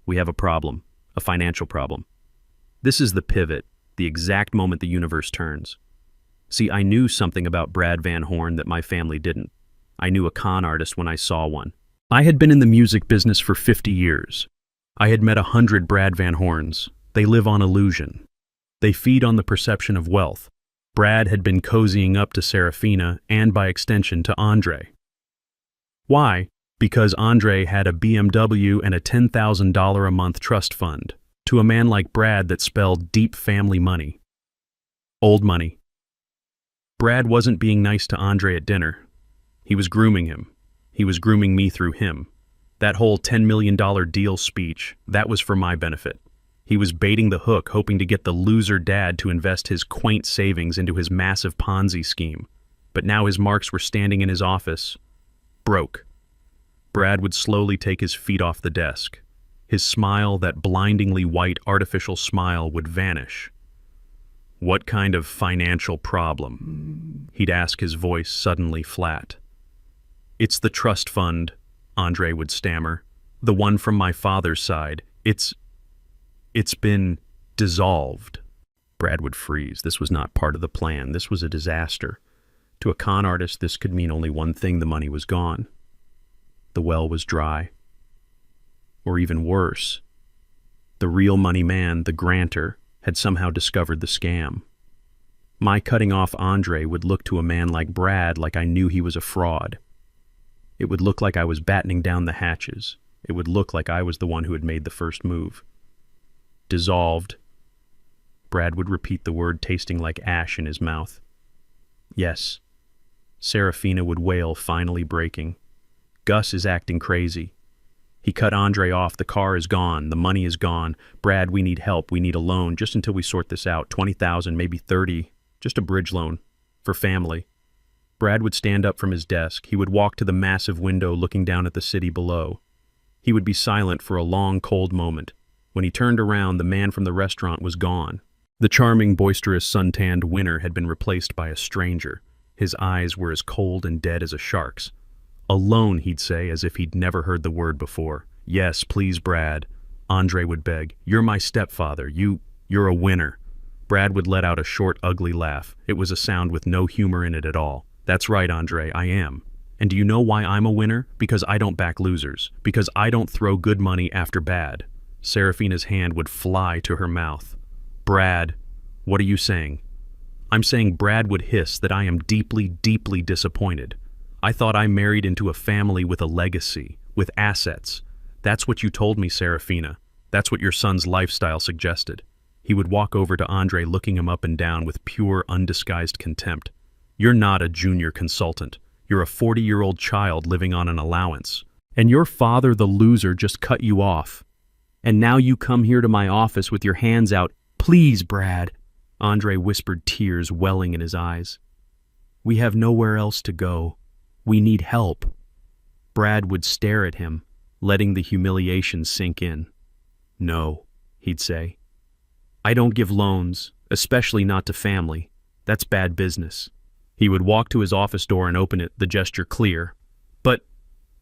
We have a problem, a financial problem. This is the pivot, the exact moment the universe turns. See, I knew something about Brad Van Horn that my family didn't. I knew a con artist when I saw one. I had been in the music business for 50 years. I had met 100 Brad Van Horns. They live on illusion. They feed on the perception of wealth. Brad had been cozying up to Serafina and, by extension, to Andre. Why? Because Andre had a BMW and a $10,000 a month trust fund. To a man like Brad, that spelled deep family money. Old money. Brad wasn't being nice to Andre at dinner. He was grooming him. He was grooming me through him. That whole $10 million deal speech, that was for my benefit. He was baiting the hook, hoping to get the loser dad to invest his quaint savings into his massive Ponzi scheme. But now his marks were standing in his office. Broke. Brad would slowly take his feet off the desk. His smile, that blindingly white artificial smile, would vanish. "What kind of financial problem?" he'd ask, his voice suddenly flat. "It's the trust fund," Andre would stammer. "The one from my father's side. It's been dissolved." Brad would freeze. This was not part of the plan. This was a disaster. To a con artist, this could mean only one thing: the money was gone. The well was dry. Or even worse, the real money man, the grantor, had somehow discovered the scam. My cutting off Andre would look to a man like Brad like I knew he was a fraud. It would look like I was battening down the hatches. It would look like I was the one who had made the first move. Dissolved. Brad would repeat the word, tasting like ash in his mouth. "Yes." Serafina would wail, finally breaking. "Gus is acting crazy. He cut Andre off. The car is gone. The money is gone. Brad, we need help. We need a loan just until we sort this out. 20,000, maybe 30. Just a bridge loan. For family." Brad would stand up from his desk. He would walk to the massive window looking down at the city below. He would be silent for a long, cold moment. When he turned around, the man from the restaurant was gone. The charming, boisterous, suntanned winner had been replaced by a stranger. His eyes were as cold and dead as a shark's. "A loan," he'd say, as if he'd never heard the word before. "Yes, please, Brad," Andre would beg. "You're my stepfather. You're a winner." Brad would let out a short, ugly laugh. It was a sound with no humor in it at all. "That's right, Andre, I am. And do you know why I'm a winner? Because I don't back losers. Because I don't throw good money after bad." Serafina's hand would fly to her mouth. "Brad, what are you saying?" "I'm saying," Brad would hiss, "that I am deeply, deeply disappointed. I thought I married into a family with a legacy, with assets. That's what you told me, Serafina. That's what your son's lifestyle suggested." He would walk over to Andre, looking him up and down with pure, undisguised contempt. "You're not a junior consultant. You're a 40-year-old child living on an allowance. And your father, the loser, just cut you off. And now you come here to my office with your hands out. Please, Brad." Andre whispered, tears welling in his eyes. "We have nowhere else to go. We need help." Brad would stare at him, letting the humiliation sink in. "No," he'd say. "I don't give loans. Especially not to family. That's bad business. He would walk to his office door and open it, the gesture clear. But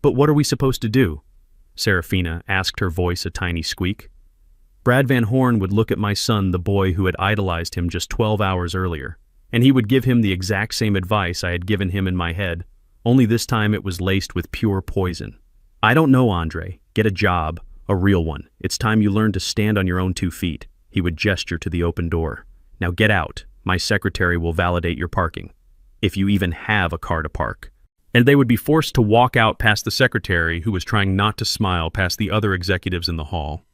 what are we supposed to do? Serafina asked, her voice a tiny squeak. Brad Van Horn would look at my son, the boy who had idolized him just 12 hours earlier, and he would give him the exact same advice I had given him in my head, only this time it was laced with pure poison. I don't know, Andre. Get a job, a real one. It's time you learned to stand on your own 2 feet. He would gesture to the open door. Now get out. My secretary will validate your parking. If you even have a car to park. And they would be forced to walk out past the secretary, who was trying not to smile past the other executives in the hall.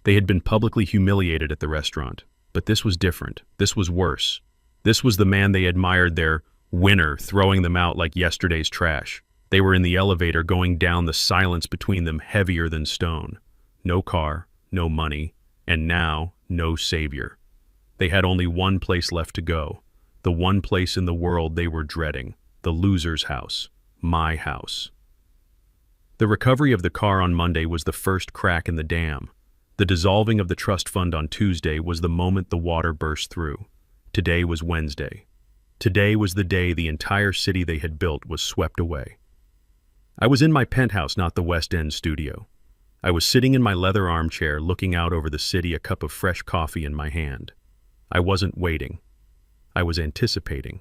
They had been publicly humiliated at the restaurant, but this was different. This was worse. This was the man they admired, their winner, throwing them out like yesterday's trash. They were in the elevator going down, the silence between them heavier than stone. No car, no money, and now no savior. They had only one place left to go, the one place in the world they were dreading, the loser's house, my house. The recovery of the car on Monday was the first crack in the dam. The dissolving of the trust fund on Tuesday was the moment the water burst through. Today was Wednesday. Today was the day the entire city they had built was swept away. I was in my penthouse, not the West End studio. I was sitting in my leather armchair looking out over the city, a cup of fresh coffee in my hand. I wasn't waiting. I was anticipating.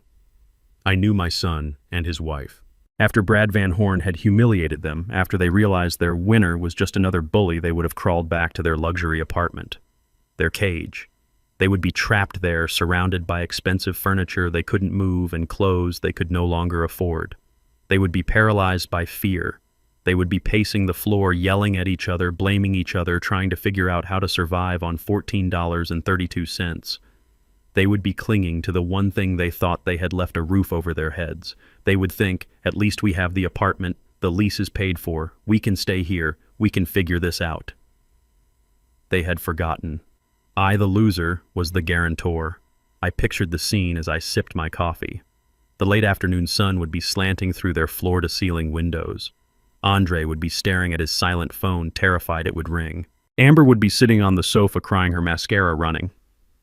I knew my son and his wife. After Brad Van Horn had humiliated them, after they realized their winner was just another bully, they would have crawled back to their luxury apartment, their cage. They would be trapped there, surrounded by expensive furniture they couldn't move and clothes they could no longer afford. They would be paralyzed by fear. They would be pacing the floor, yelling at each other, blaming each other, trying to figure out how to survive on $14.32. They would be clinging to the one thing they thought they had left a roof over their heads. They would think, at least we have the apartment, the lease is paid for, we can stay here, we can figure this out. They had forgotten. I, the loser, was the guarantor. I pictured the scene as I sipped my coffee. The late afternoon sun would be slanting through their floor-to-ceiling windows. Andre would be staring at his silent phone, terrified it would ring. Amber would be sitting on the sofa crying, her mascara running.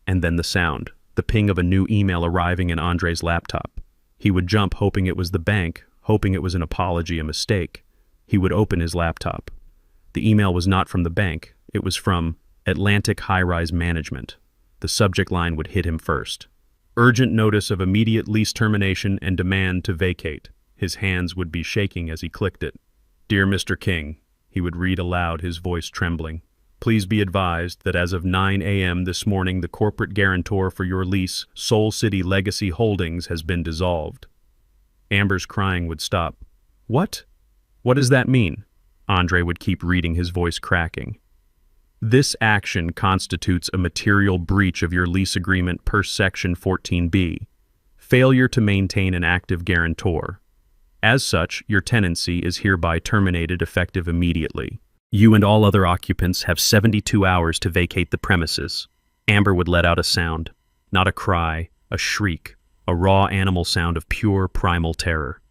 And then the sound, the ping of a new email arriving in Andre's laptop. He would jump, hoping it was the bank, hoping it was an apology, a mistake. He would open his laptop. The email was not from the bank. It was from Atlantic High-Rise Management. The subject line would hit him first. Urgent notice of immediate lease termination and demand to vacate. His hands would be shaking as he clicked it. Dear Mr. King, he would read aloud, his voice trembling. Please be advised that as of 9 a.m. this morning, the corporate guarantor for your lease, Soul City Legacy Holdings, has been dissolved. Amber's crying would stop. What? What does that mean? Andre would keep reading, his voice cracking. This action constitutes a material breach of your lease agreement per Section 14B. Failure to maintain an active guarantor. As such, your tenancy is hereby terminated effective immediately. You and all other occupants have 72 hours to vacate the premises. Amber would let out a sound. Not a cry, a shriek, a raw animal sound of pure primal terror.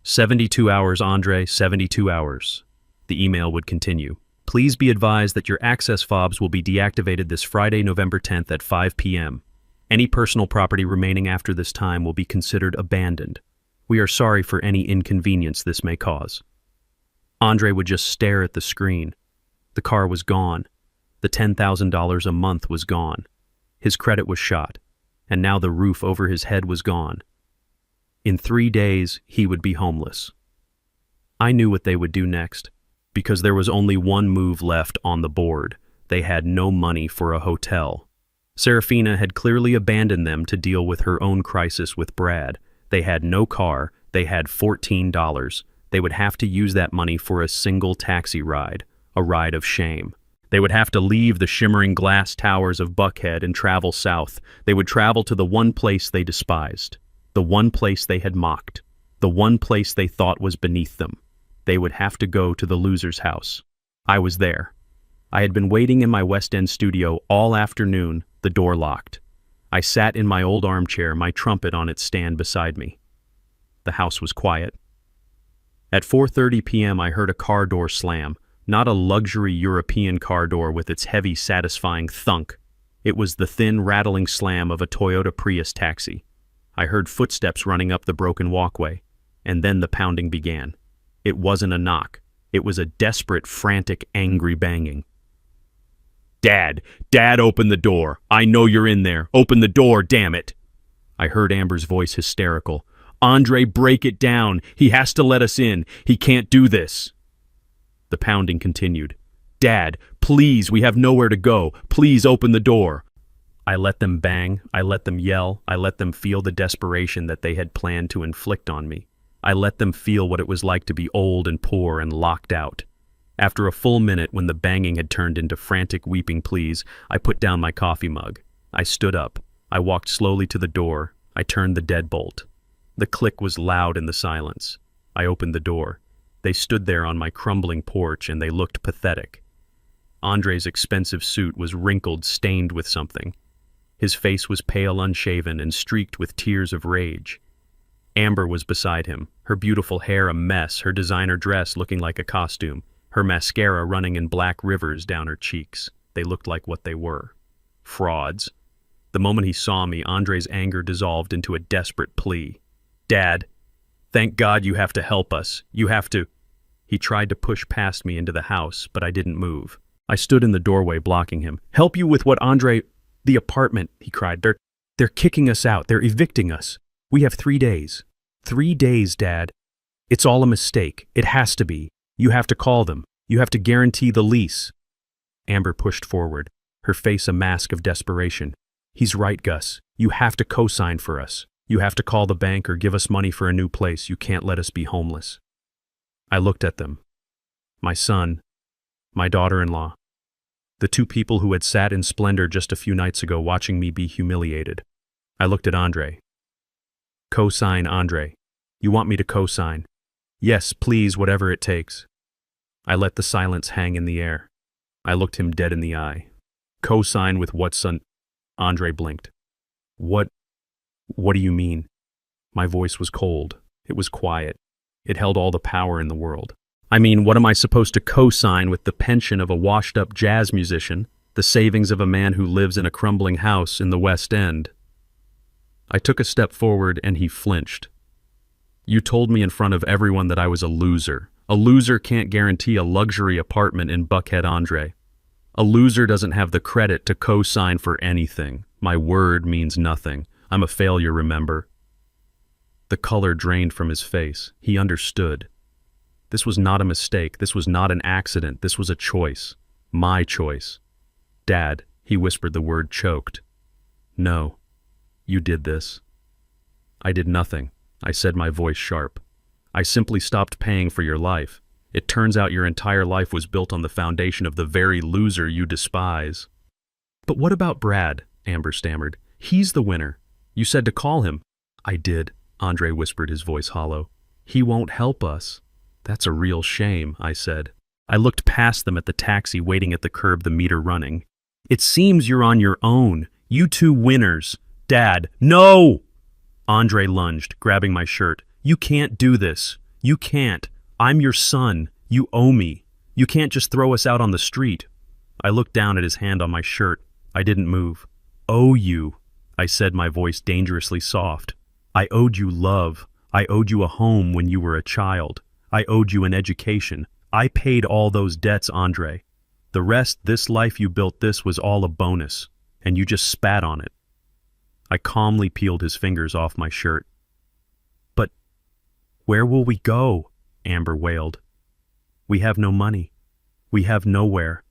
72 hours, Andre, 72 hours. The email would continue. Please be advised that your access fobs will be deactivated this Friday, November 10th at 5 p.m. Any personal property remaining after this time will be considered abandoned. We are sorry for any inconvenience this may cause. Andre would just stare at the screen. The car was gone. The $10,000 a month was gone. His credit was shot, and now the roof over his head was gone. In 3 days, he would be homeless. I knew what they would do next, because there was only one move left on the board. They had no money for a hotel. Serafina had clearly abandoned them to deal with her own crisis with Brad. They had no car. They had $14. They would have to use that money for a single taxi ride, a ride of shame. They would have to leave the shimmering glass towers of Buckhead and travel south. They would travel to the one place they despised, the one place they had mocked, the one place they thought was beneath them. They would have to go to the loser's house. I was there. I had been waiting in my West End studio all afternoon, the door locked. I sat in my old armchair, my trumpet on its stand beside me. The house was quiet. At 4:30 p.m. I heard a car door slam, not a luxury European car door with its heavy, satisfying thunk, It was the thin, rattling slam of a Toyota Prius taxi. I heard footsteps running up the broken walkway, and then the pounding began. It wasn't a knock. It was a desperate, frantic, angry banging. "Dad! Dad, open the door! I know you're in there! Open the door, damn it!" I heard Amber's voice hysterical. "Andre, break it down! He has to let us in! He can't do this!" The pounding continued. "Dad, please, we have nowhere to go! Please open the door!" I let them bang, I let them yell, I let them feel the desperation that they had planned to inflict on me. I let them feel what it was like to be old and poor and locked out. After a full minute, when the banging had turned into frantic weeping pleas, I put down my coffee mug. I stood up. I walked slowly to the door. I turned the deadbolt. The click was loud in the silence. I opened the door. They stood there on my crumbling porch, and they looked pathetic. Andre's expensive suit was wrinkled, stained with something. His face was pale, unshaven, and streaked with tears of rage. Amber was beside him, her beautiful hair a mess, her designer dress looking like a costume, her mascara running in black rivers down her cheeks. They looked like what they were. Frauds. The moment he saw me, Andre's anger dissolved into a desperate plea. "Dad, thank God you have to help us. You have to—" He tried to push past me into the house, but I didn't move. I stood in the doorway blocking him. "Help you with what, Andre—" "The apartment," he cried. They're kicking us out. They're evicting us. We have 3 days. 3 days, Dad. It's all a mistake. It has to be. You have to call them. You have to guarantee the lease." Amber pushed forward, her face a mask of desperation. "He's right, Gus. You have to co-sign for us. You have to call the bank or give us money for a new place. You can't let us be homeless." I looked at them. My son, my daughter-in-law, the two people who had sat in splendor just a few nights ago watching me be humiliated. I looked at Andre. "Co-sign, Andre. You want me to co-sign?" "Yes, please, whatever it takes." I let the silence hang in the air. I looked him dead in the eye. "Co-sign with what, son?" Andre blinked. What do you mean?" My voice was cold. It was quiet. It held all the power in the world. "I mean, what am I supposed to co-sign with the pension of a washed-up jazz musician, the savings of a man who lives in a crumbling house in the West End?" I took a step forward and he flinched. "You told me in front of everyone that I was a loser. A loser can't guarantee a luxury apartment in Buckhead, Andre. A loser doesn't have the credit to co-sign for anything. My word means nothing. I'm a failure, remember?" The color drained from his face. He understood. This was not a mistake. This was not an accident. This was a choice. My choice. "Dad," he whispered the word choked. "No. You did this." "I did nothing," I said, my voice sharp. "I simply stopped paying for your life. It turns out your entire life was built on the foundation of the very loser you despise." "But what about Brad?" Amber stammered. "He's the winner. You said to call him." "I did," Andre whispered, his voice hollow. "He won't help us." "That's a real shame," I said. I looked past them at the taxi waiting at the curb, the meter running. "It seems you're on your own. You two winners. Dad, no!" Andre lunged, grabbing my shirt. "You can't do this. You can't. I'm your son. You owe me. You can't just throw us out on the street." I looked down at his hand on my shirt. I didn't move. "Owe you," I said, my voice dangerously soft. "I owed you love. I owed you a home when you were a child. I owed you an education. I paid all those debts, Andre. The rest, this life you built, this was all a bonus, and you just spat on it." I calmly peeled his fingers off my shirt. "But where will we go?" Amber wailed. "We have no money. We have nowhere."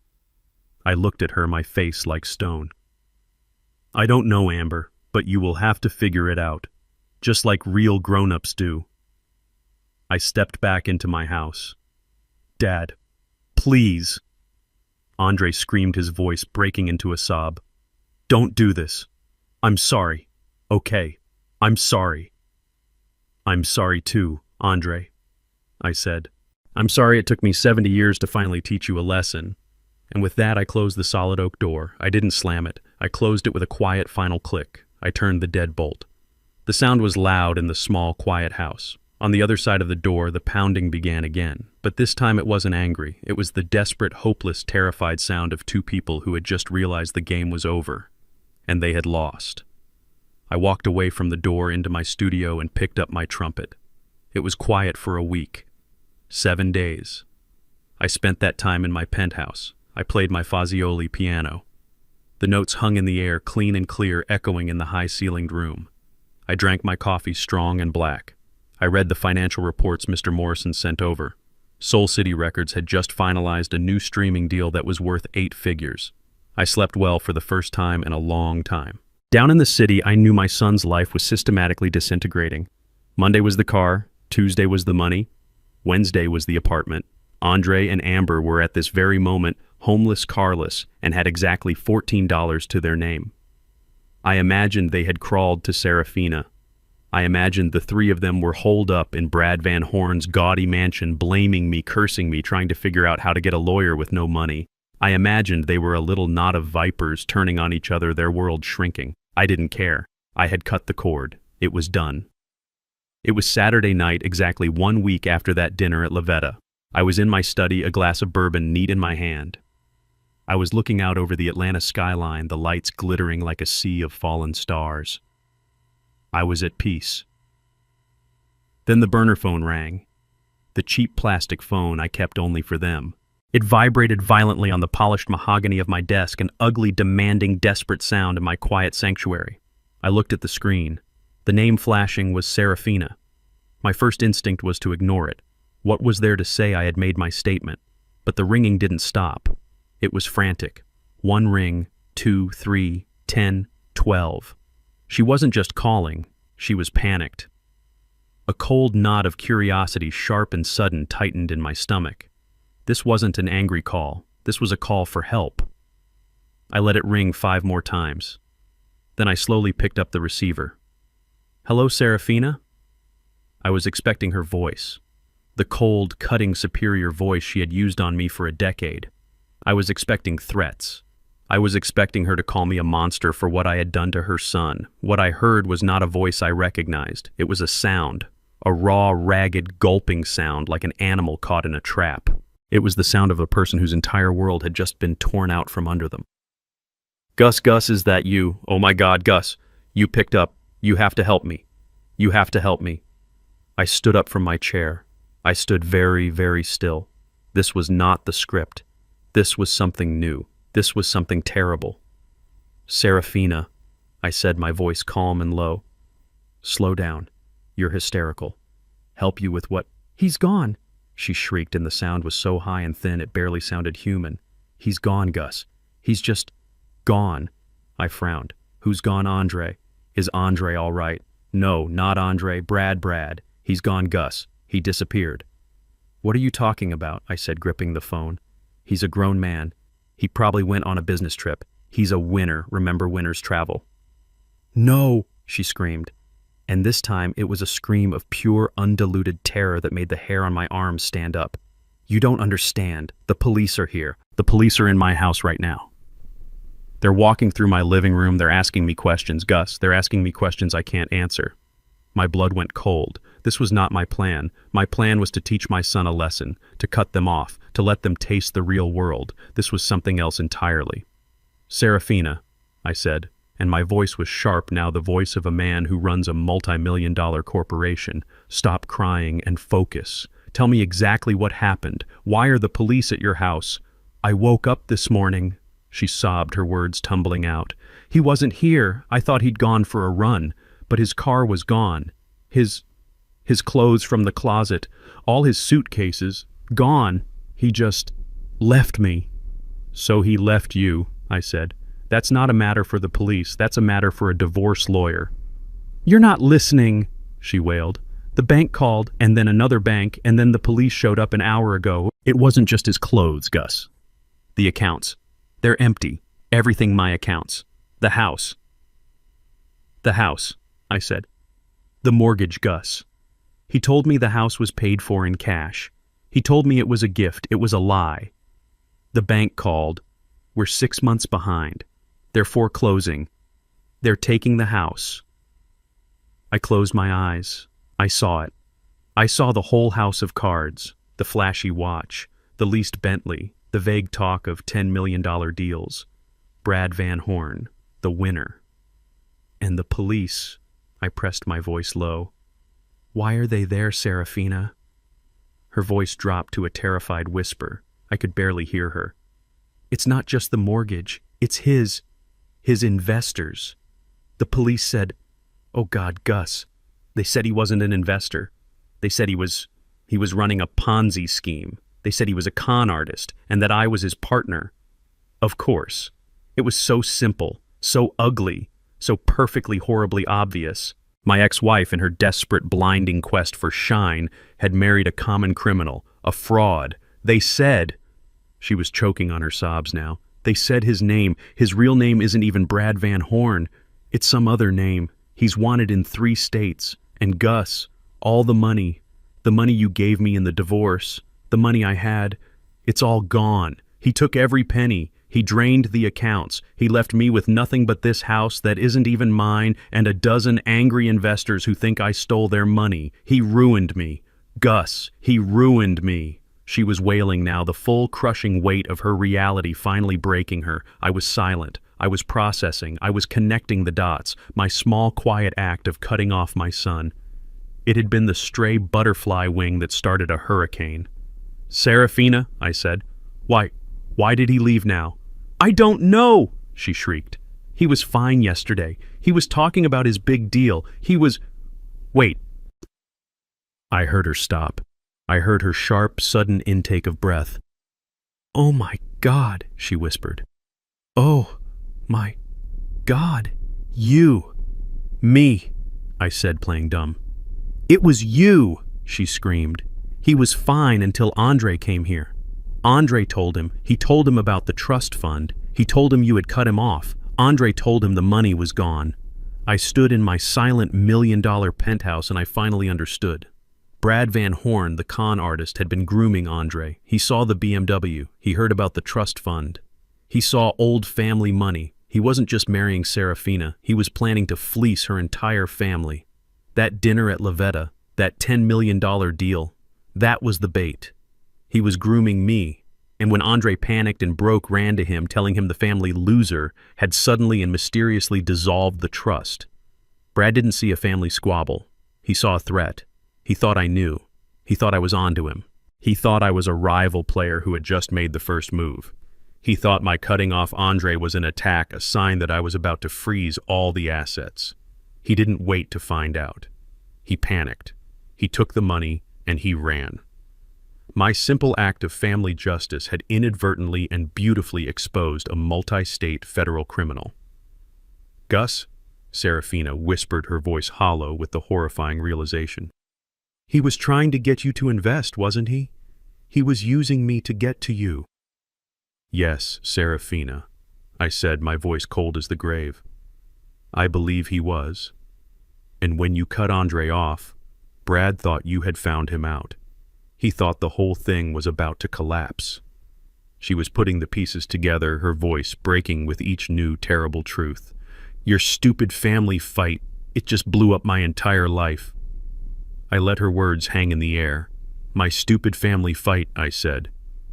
I looked at her, my face like stone. "I don't know, Amber, but you will have to figure it out, just like real grown-ups do." I stepped back into my house. "Dad, please." Andre screamed, his voice breaking into a sob. "Don't do this. I'm sorry. Okay, I'm sorry." "I'm sorry too, Andre," I said. "I'm sorry it took me 70 years to finally teach you a lesson." And with that, I closed the solid oak door. I didn't slam it. I closed it with a quiet final click. I turned the deadbolt. The sound was loud in the small, quiet house. On the other side of the door, the pounding began again. But this time it wasn't angry. It was the desperate, hopeless, terrified sound of two people who had just realized the game was over. and they had lost. I walked away from the door into my studio and picked up my trumpet. It was quiet for a week. 7 days. I spent that time in my penthouse. I played my Fazioli piano. The notes hung in the air, clean and clear, echoing in the high-ceilinged room. I drank my coffee strong and black. I read the financial reports Mr. Morrison sent over. Soul City Records had just finalized a new streaming deal that was worth 8 figures. I slept well for the first time in a long time. Down in the city, I knew my son's life was systematically disintegrating. Monday was the car, Tuesday was the money, Wednesday was the apartment. Andre and Amber were at this very moment homeless, carless, and had exactly $14 to their name. I imagined they had crawled to Serafina. I imagined the 3 of them were holed up in Brad Van Horn's gaudy mansion, blaming me, cursing me, trying to figure out how to get a lawyer with no money. I imagined they were a little knot of vipers turning on each other, their world shrinking. I didn't care. I had cut the cord. It was done. It was Saturday night, exactly 1 week after that dinner at Lavetta. I was in my study, a glass of bourbon neat in my hand. I was looking out over the Atlanta skyline, the lights glittering like a sea of fallen stars. I was at peace. Then the burner phone rang. The cheap plastic phone I kept only for them. It vibrated violently on the polished mahogany of my desk, an ugly, demanding, desperate sound in my quiet sanctuary. I looked at the screen. The name flashing was Serafina. My first instinct was to ignore it. What was there to say I had made my statement? But the ringing didn't stop. It was frantic. 1 ring, 2, 3, 10, 12. She wasn't just calling, she was panicked. A cold knot of curiosity, sharp and sudden, tightened in my stomach. This wasn't an angry call. This was a call for help. I let it ring 5 more times. Then I slowly picked up the receiver. "Hello, Serafina?" I was expecting her voice. The cold, cutting, superior voice she had used on me for a decade. I was expecting threats. I was expecting her to call me a monster for what I had done to her son. What I heard was not a voice I recognized. It was a sound. A raw, ragged, gulping sound like an animal caught in a trap. It was the sound of a person whose entire world had just been torn out from under them. Gus, is that you? Oh my God, Gus. You picked up. You have to help me. You have to help me. I stood up from my chair. I stood very, very still. This was not the script. This was something new. This was something terrible. "Serafina," I said, my voice calm and low. "Slow down. You're hysterical. Help you with what?" "He's gone," she shrieked, and the sound was so high and thin it barely sounded human. "He's gone, Gus. He's just gone." I frowned. "Who's gone, Andre? Is Andre all right?" "No, not Andre. Brad. He's gone, Gus. He disappeared." "What are you talking about?" I said, gripping the phone. "He's a grown man. He probably went on a business trip. He's a winner. Remember winners travel." "No," she screamed. And this time it was a scream of pure, undiluted terror that made the hair on my arms stand up. "You don't understand. The police are here. The police are in my house right now. They're walking through my living room. They're asking me questions, Gus. They're asking me questions I can't answer." My blood went cold. This was not my plan. My plan was to teach my son a lesson, to cut them off, to let them taste the real world. This was something else entirely. "Serafina," I said, and my voice was sharp now, the voice of a man who runs a multi-million-dollar corporation. "Stop crying and focus. Tell me exactly what happened. Why are the police at your house?" "I woke up this morning," she sobbed, her words tumbling out. "He wasn't here. I thought he'd gone for a run. But his car was gone. His clothes from the closet, all his suitcases, gone. He just left me." "So he left you," I said. "That's not a matter for the police. That's a matter for a divorce lawyer." "You're not listening," she wailed. "The bank called, and then another bank, and then the police showed up an hour ago." "It wasn't just his clothes, Gus. The accounts. They're empty. Everything my accounts. The house." "The house," I said. "The mortgage, Gus. He told me the house was paid for in cash. He told me it was a gift. It was a lie. The bank called. We're 6 months behind. They're foreclosing. They're taking the house." I closed my eyes. I saw it. I saw the whole house of cards, the flashy watch, the leased Bentley, the vague talk of $10 million deals. Brad Van Horn. the winner. And the police, I pressed my voice low. Why are they there, Serafina? Her voice dropped to a terrified whisper. I could barely hear her. It's not just the mortgage, it's his investors. The police said, oh God, Gus, they said he wasn't an investor. They said he was running a Ponzi scheme. They said he was a con artist and that I was his partner. Of course. It was so simple, so ugly, so perfectly horribly obvious. My ex-wife, in her desperate, blinding quest for shine, had married a common criminal, a fraud. They said, she was choking on her sobs now, they said his name, his real name isn't even Brad Van Horn. It's some other name. He's wanted in 3 states. And Gus, all the money you gave me in the divorce, the money I had, it's all gone. He took every penny. He drained the accounts. He left me with nothing but this house that isn't even mine and a dozen angry investors who think I stole their money. He ruined me. Gus, he ruined me. She was wailing now, the full crushing weight of her reality finally breaking her. I was silent. I was processing. I was connecting the dots, my small quiet act of cutting off my son. It had been the stray butterfly wing that started a hurricane. Serafina, I said, why did he leave now? I don't know, she shrieked. He was fine yesterday. He was talking about his big deal. Wait. I heard her stop. I heard her sharp, sudden intake of breath. Oh my God, she whispered. Oh my God, you. Me, I said, playing dumb. It was you, she screamed. He was fine until Andre came here. Andre told him. He told him about the trust fund. He told him you had cut him off. Andre told him the money was gone. I stood in my silent $1 million penthouse and I finally understood. Brad Van Horn, the con artist, had been grooming Andre. He saw the BMW. He heard about the trust fund. He saw old family money. He wasn't just marrying Serafina. He was planning to fleece her entire family. That dinner at Lavetta, that $10 million deal, that was the bait. He was grooming me, and when Andre panicked and ran to him, telling him the family loser had suddenly and mysteriously dissolved the trust. Brad didn't see a family squabble. He saw a threat. He thought I knew. He thought I was onto him. He thought I was a rival player who had just made the first move. He thought my cutting off Andre was an attack, a sign that I was about to freeze all the assets. He didn't wait to find out. He panicked. He took the money and he ran. My simple act of family justice had inadvertently and beautifully exposed a multi-state federal criminal. Gus, Serafina whispered, her voice hollow with the horrifying realization. He was trying to get you to invest, wasn't he? He was using me to get to you. Yes, Serafina, I said, my voice cold as the grave. I believe he was. And when you cut Andre off, Brad thought you had found him out. He thought the whole thing was about to collapse. She was putting the pieces together, her voice breaking with each new terrible truth. Your stupid family fight, it just blew up my entire life. I let her words hang in the air. My stupid family fight, I said.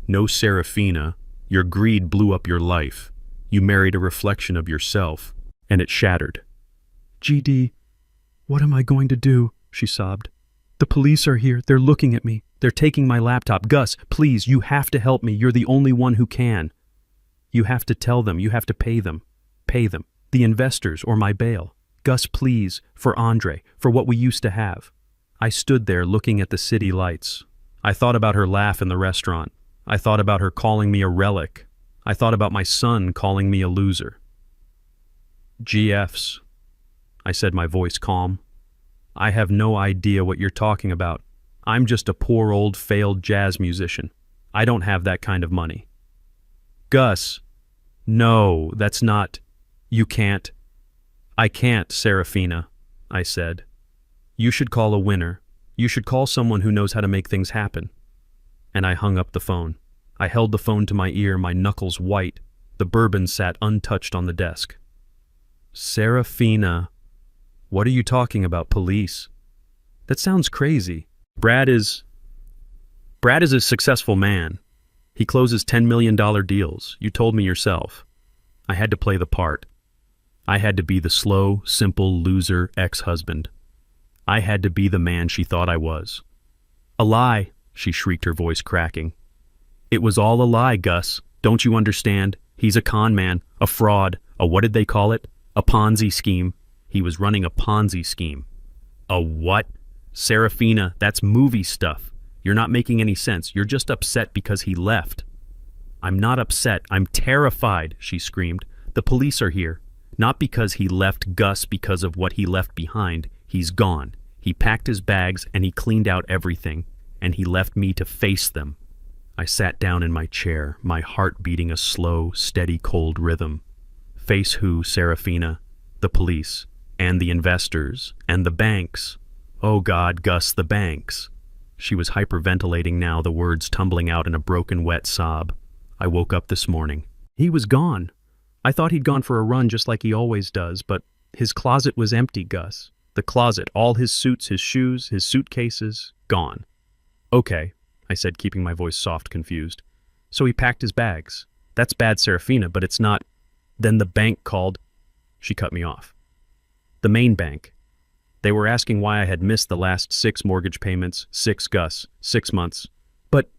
No, Serafina, your greed blew up your life. You married a reflection of yourself, and it shattered. GD, what am I going to do? She sobbed. The police are here. They're looking at me. They're taking my laptop. Gus, please, you have to help me. You're the only one who can. You have to tell them. You have to pay them. Pay them. The investors or my bail. Gus, please, for Andre, for what we used to have. I stood there looking at the city lights. I thought about her laugh in the restaurant. I thought about her calling me a relic. I thought about my son calling me a loser. GFs, I said, my voice calm. I have no idea what you're talking about. I'm just a poor old failed jazz musician. I don't have that kind of money. Gus, no, that's not. You can't. I can't, Serafina, I said. You should call a winner. You should call someone who knows how to make things happen. And I hung up the phone. I held the phone to my ear, my knuckles white. The bourbon sat untouched on the desk. Serafina, what are you talking about, police? That sounds crazy. Brad is a successful man. He closes $10 million deals. You told me yourself. I had to play the part. I had to be the slow, simple, loser ex-husband. I had to be the man she thought I was. A lie, she shrieked, her voice cracking. It was all a lie, Gus. Don't you understand? He's a con man, a fraud, a what did they call it? A Ponzi scheme. He was running a Ponzi scheme. A what? Serafina, that's movie stuff. You're not making any sense. You're just upset because he left. I'm not upset. I'm terrified, she screamed. The police are here. Not because he left Gus, because of what he left behind. He's gone. He packed his bags and he cleaned out everything, and he left me to face them. I sat down in my chair, my heart beating a slow, steady, cold rhythm. Face who, Serafina? The police, and the investors, and the banks. Oh God, Gus, the banks. She was hyperventilating now, the words tumbling out in a broken, wet sob. I woke up this morning. He was gone. I thought he'd gone for a run just like he always does, but his closet was empty, Gus. The closet, all his suits, his shoes, his suitcases, gone. Okay, I said, keeping my voice soft, confused. So he packed his bags. That's bad, Serafina, but it's not. Then the bank called. She cut me off. The main bank. They were asking why I had missed the last 6 mortgage payments, 6 Gus, 6 months. But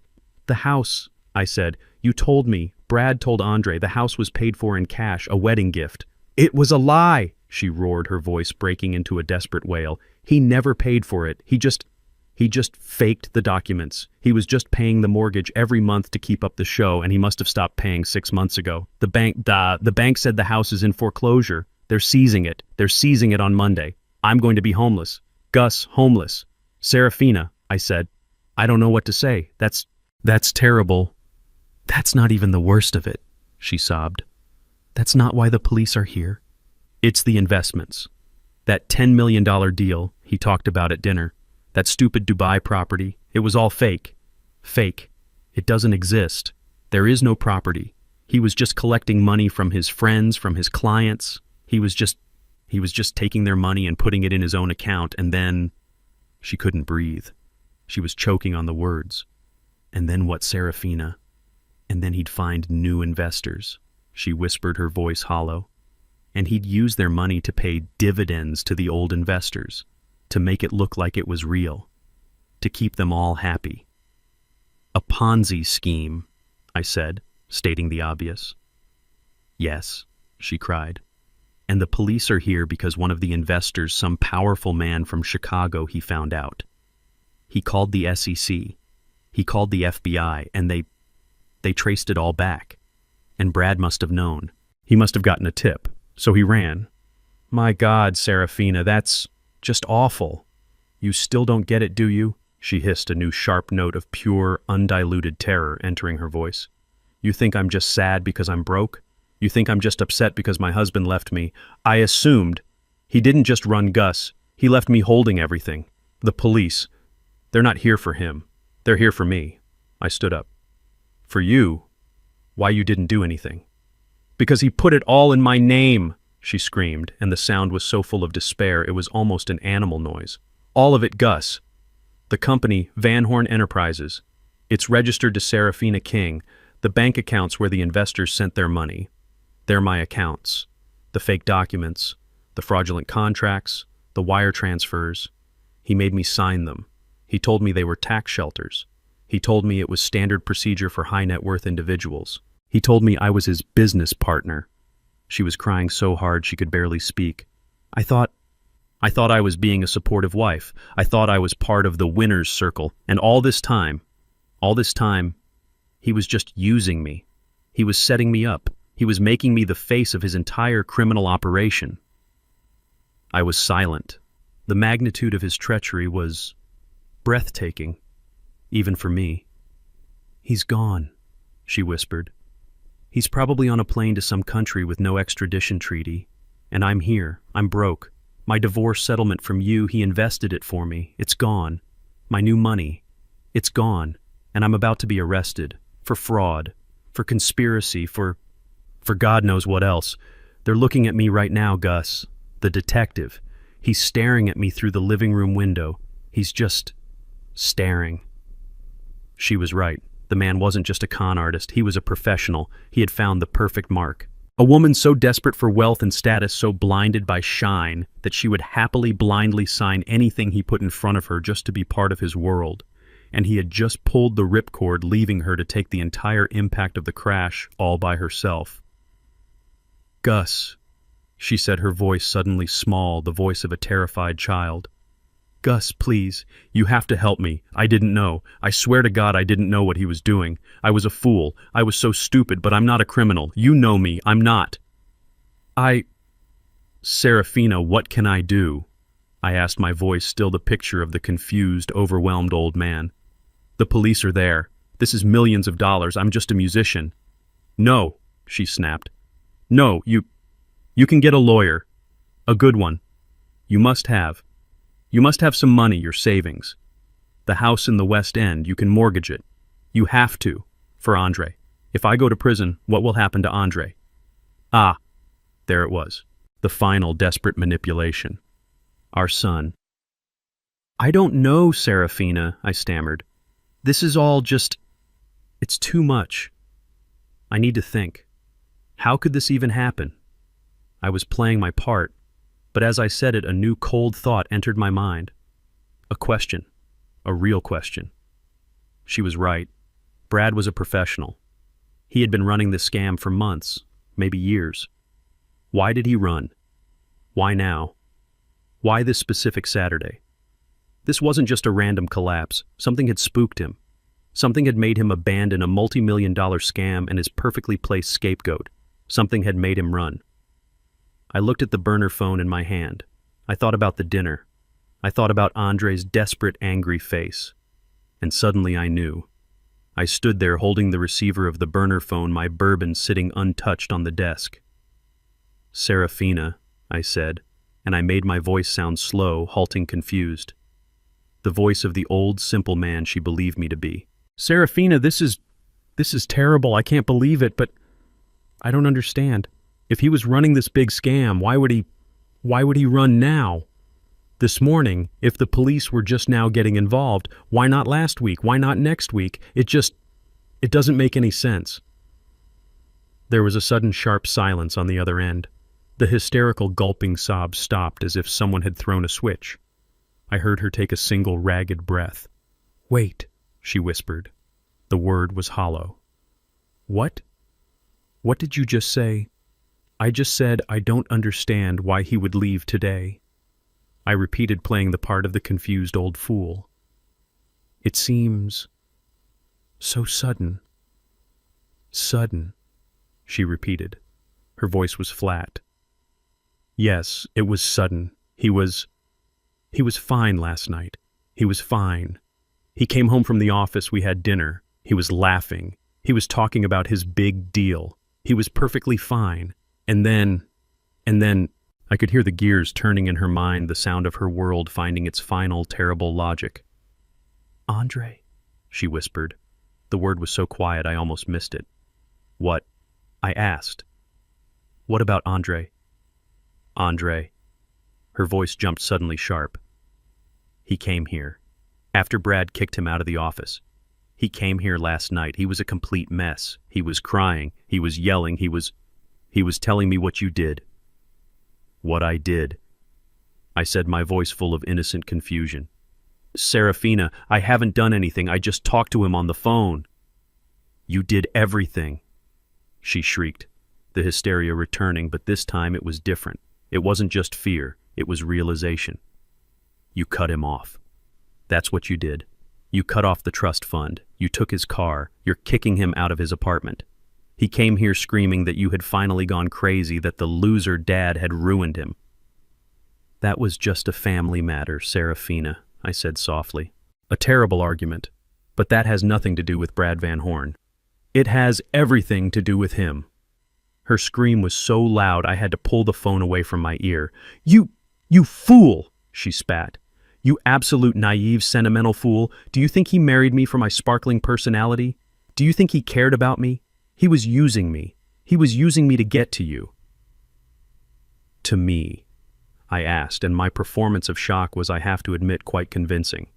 the house, I said. You told me, Brad told Andre, the house was paid for in cash, a wedding gift. It was a lie, she roared, her voice breaking into a desperate wail. He never paid for it. He just faked the documents. He was just paying the mortgage every month to keep up the show, and he must have stopped paying 6 months ago. The bank said the house is in foreclosure. They're seizing it. They're seizing it on Monday. I'm going to be homeless. Gus, homeless. Serafina, I said. I don't know what to say. That's terrible. That's not even the worst of it, she sobbed. That's not why the police are here. It's the investments. That $10 million deal he talked about at dinner. That stupid Dubai property. It was all fake. Fake. It doesn't exist. There is no property. He was just collecting money from his friends, from his clients. He was just taking their money and putting it in his own account, and then... She couldn't breathe. She was choking on the words. And then what, Serafina? And then he'd find new investors, she whispered, her voice hollow. And he'd use their money to pay dividends to the old investors, to make it look like it was real, to keep them all happy. A Ponzi scheme, I said, stating the obvious. Yes, she cried. And the police are here because one of the investors, some powerful man from Chicago, he found out. He called the SEC. He called the FBI, and they traced it all back. And Brad must have known. He must have gotten a tip, so he ran. My God, Serafina, that's just awful. You still don't get it, do you? She hissed, a new sharp note of pure, undiluted terror entering her voice. You think I'm just sad because I'm broke? You think I'm just upset because my husband left me? I assumed. He didn't just run Gus. He left me holding everything. The police. They're not here for him. They're here for me. I stood up. For you? Why you didn't do anything? Because he put it all in my name, she screamed, and the sound was so full of despair it was almost an animal noise. All of it, Gus. The company, Van Horn Enterprises. It's registered to Serafina King. The bank accounts where the investors sent their money. They're my accounts. The fake documents, the fraudulent contracts, the wire transfers. He made me sign them. He told me they were tax shelters. He told me it was standard procedure for high net worth individuals. He told me I was his business partner. She was crying so hard she could barely speak. I thought I was being a supportive wife. I thought I was part of the winner's circle. And all this time, he was just using me. He was setting me up. He was making me the face of his entire criminal operation. I was silent. The magnitude of his treachery was breathtaking, even for me. He's gone, she whispered. He's probably on a plane to some country with no extradition treaty. And I'm here. I'm broke. My divorce settlement from you, he invested it for me. It's gone. My new money. It's gone. And I'm about to be arrested. For fraud. For conspiracy. For God knows what else. They're looking at me right now, Gus. The detective. He's staring at me through the living room window. He's just staring. She was right. The man wasn't just a con artist. He was a professional. He had found the perfect mark. A woman so desperate for wealth and status, so blinded by shine, that she would happily blindly sign anything he put in front of her just to be part of his world. And he had just pulled the ripcord, leaving her to take the entire impact of the crash all by herself. "Gus," she said, her voice suddenly small, the voice of a terrified child. "Gus, please, you have to help me. I didn't know. I swear to God I didn't know what he was doing. I was a fool. I was so stupid, but I'm not a criminal. You know me. I'm not." "Serafina, what can I do?" I asked, my voice still the picture of the confused, overwhelmed old man. "The police are there. This is millions of dollars. I'm just a musician." "No," she snapped. "No, you can get a lawyer. A good one. You must have some money, your savings. The house in the West End, you can mortgage it. You have to, for Andre. If I go to prison, what will happen to Andre?" Ah, there it was. The final desperate manipulation. Our son. "I don't know, Serafina," I stammered. "This is all just... it's too much. I need to think. How could this even happen?" I was playing my part, but as I said it, a new cold thought entered my mind. A question. A real question. She was right. Brad was a professional. He had been running this scam for months, maybe years. Why did he run? Why now? Why this specific Saturday? This wasn't just a random collapse. Something had spooked him. Something had made him abandon a multi-million-dollar scam and his perfectly placed scapegoat. Something had made him run. I looked at the burner phone in my hand. I thought about the dinner. I thought about Andre's desperate, angry face. And suddenly I knew. I stood there holding the receiver of the burner phone, my bourbon sitting untouched on the desk. "Serafina," I said, and I made my voice sound slow, halting, confused. The voice of the old, simple man she believed me to be. "Serafina, this is terrible. I can't believe it, but I don't understand. If he was running this big scam, why would he run now? This morning, if the police were just now getting involved, why not last week? Why not next week? It doesn't make any sense." There was a sudden sharp silence on the other end. The hysterical gulping sobs stopped as if someone had thrown a switch. I heard her take a single ragged breath. "Wait," she whispered. The word was hollow. "What? What did you just say?" "I just said I don't understand why he would leave today." I repeated, playing the part of the confused old fool. "It seems so sudden." "Sudden," she repeated. Her voice was flat. "Yes, it was sudden. He was fine last night. He was fine. He came home from the office, we had dinner. He was laughing. He was talking about his big deal. He was perfectly fine. And then, I could hear the gears turning in her mind, the sound of her world finding its final, terrible logic. "Andre," she whispered. The word was so quiet I almost missed it. "What?" I asked. "What about Andre?" "Andre." Her voice jumped suddenly sharp. "He came here. After Brad kicked him out of the office. He came here last night. He was a complete mess. He was crying. He was yelling. He was telling me what you did." "What I did?" I said, my voice full of innocent confusion. "Serafina, I haven't done anything. I just talked to him on the phone." "You did everything," she shrieked, the hysteria returning, but this time it was different. It wasn't just fear, it was realization. "You cut him off. That's what you did. You cut off the trust fund. You took his car. You're kicking him out of his apartment. He came here screaming that you had finally gone crazy, that the loser dad had ruined him." "That was just a family matter, Serafina," I said softly. "A terrible argument, but that has nothing to do with Brad Van Horn. It has everything to do with him." Her scream was so loud I had to pull the phone away from my ear. You fool!" she spat. "You absolute naive, sentimental fool. Do you think he married me for my sparkling personality? Do you think he cared about me? He was using me. He was using me to get to you." "To me?" I asked, and my performance of shock was, I have to admit, quite convincing.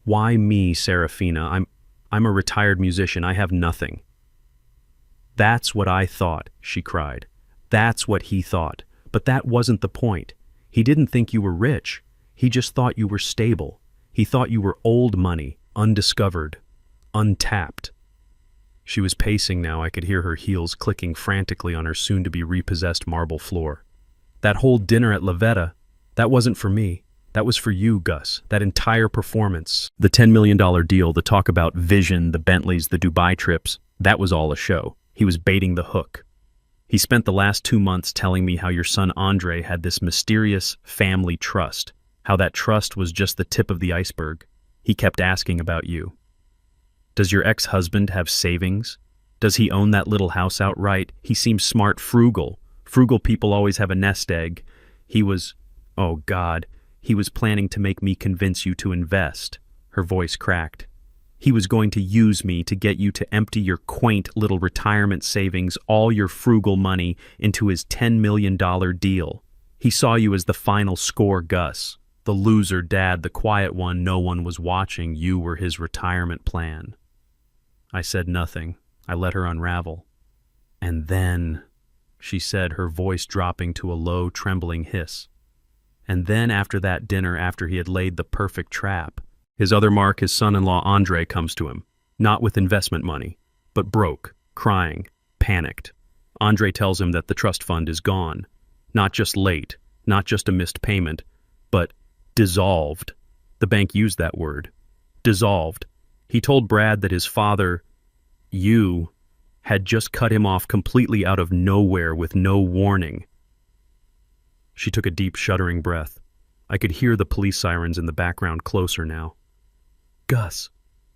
"Why me, Serafina? I'm a retired musician. I have nothing." "That's what I thought," she cried. That's what he thought. But that wasn't the point. He didn't think you were rich. He just thought you were stable. He thought you were old money, undiscovered, untapped. She was pacing now. I could hear her heels clicking frantically on her soon-to-be repossessed marble floor. That whole dinner at Lavetta, that wasn't for me. That was for you, Gus. That entire performance. The $10 million deal, the talk about vision, the Bentleys, the Dubai trips, that was all a show. He was baiting the hook. He spent the last 2 months telling me how your son Andre had this mysterious family trust, how that trust was just the tip of the iceberg. He kept asking about you. Does your ex-husband have savings? Does he own that little house outright? He seems smart, frugal. Frugal people always have a nest egg. He was, oh God, he was planning to make me convince you to invest. Her voice cracked. He was going to use me to get you to empty your quaint little retirement savings, all your frugal money, into his $10 million deal. He saw you as the final score, Gus. The loser dad, the quiet one no one was watching. You were his retirement plan. I said nothing. I let her unravel. And then, she said, her voice dropping to a low, trembling hiss. And then after that dinner, after he had laid the perfect trap, his other mark, his son-in-law Andre, comes to him, not with investment money, but broke, crying, panicked. Andre tells him that the trust fund is gone, not just late, not just a missed payment, but dissolved. The bank used that word. Dissolved. He told Brad that his father, you, had just cut him off completely out of nowhere with no warning. She took a deep, shuddering breath. I could hear the police sirens in the background closer now. Gus,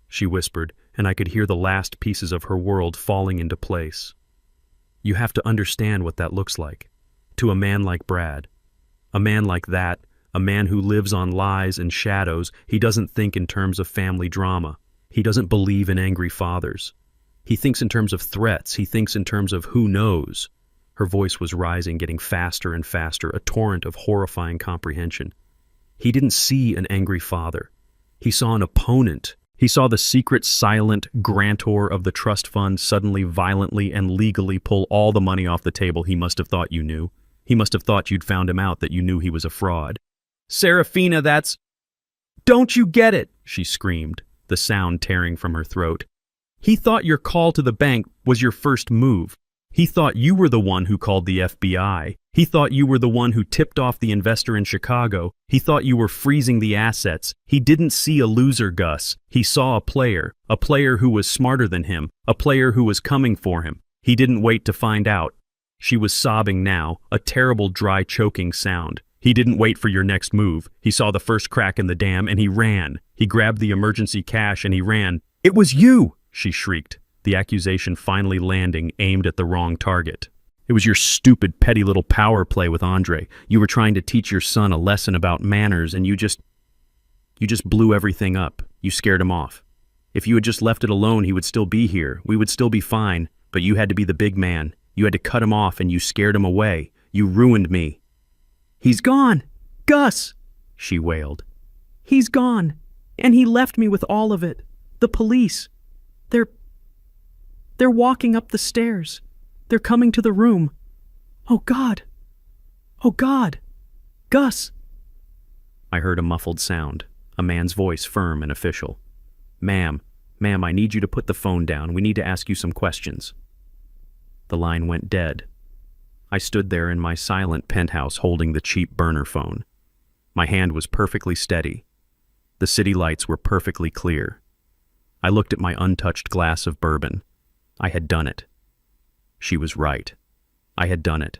she whispered, and I could hear the last pieces of her world falling into place. You have to understand what that looks like. To a man like Brad. A man like that, a man who lives on lies and shadows, he doesn't think in terms of family drama. He doesn't believe in angry fathers. He thinks in terms of threats. He thinks in terms of who knows. Her voice was rising, getting faster and faster, a torrent of horrifying comprehension. He didn't see an angry father. He saw an opponent. He saw the secret, silent grantor of the trust fund suddenly, violently, and legally pull all the money off the table. He must have thought you knew. He must have thought you'd found him out, that you knew he was a fraud. Serafina, that's... Don't you get it? She screamed, the sound tearing from her throat. He thought your call to the bank was your first move. He thought you were the one who called the FBI. He thought you were the one who tipped off the investor in Chicago. He thought you were freezing the assets. He didn't see a loser, Gus. He saw a player who was smarter than him, a player who was coming for him. He didn't wait to find out. She was sobbing now, a terrible, dry, choking sound. He didn't wait for your next move. He saw the first crack in the dam, and he ran. He grabbed the emergency cash, and he ran. It was you, she shrieked, the accusation finally landing, aimed at the wrong target. It was your stupid, petty little power play with Andre. You were trying to teach your son a lesson about manners, and you just blew everything up. You scared him off. If you had just left it alone, he would still be here. We would still be fine, but you had to be the big man. You had to cut him off, and you scared him away. You ruined me. He's gone! Gus! She wailed. He's gone, and he left me with all of it. The police. They're walking up the stairs. They're coming to the room. Oh, God. Oh, God. Gus. I heard a muffled sound, a man's voice, firm and official. Ma'am, I need you to put the phone down. We need to ask you some questions. The line went dead. I stood there in my silent penthouse holding the cheap burner phone. My hand was perfectly steady. The city lights were perfectly clear. I looked at my untouched glass of bourbon. I had done it. She was right. I had done it.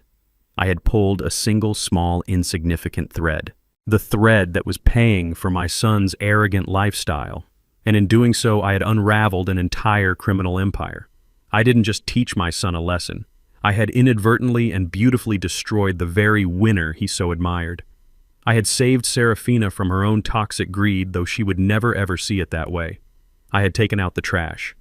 I had pulled a single small insignificant thread. The thread that was paying for my son's arrogant lifestyle. And in doing so, I had unraveled an entire criminal empire. I didn't just teach my son a lesson. I had inadvertently and beautifully destroyed the very winner he so admired. I had saved Serafina from her own toxic greed, though she would never ever see it that way. I had taken out the trash.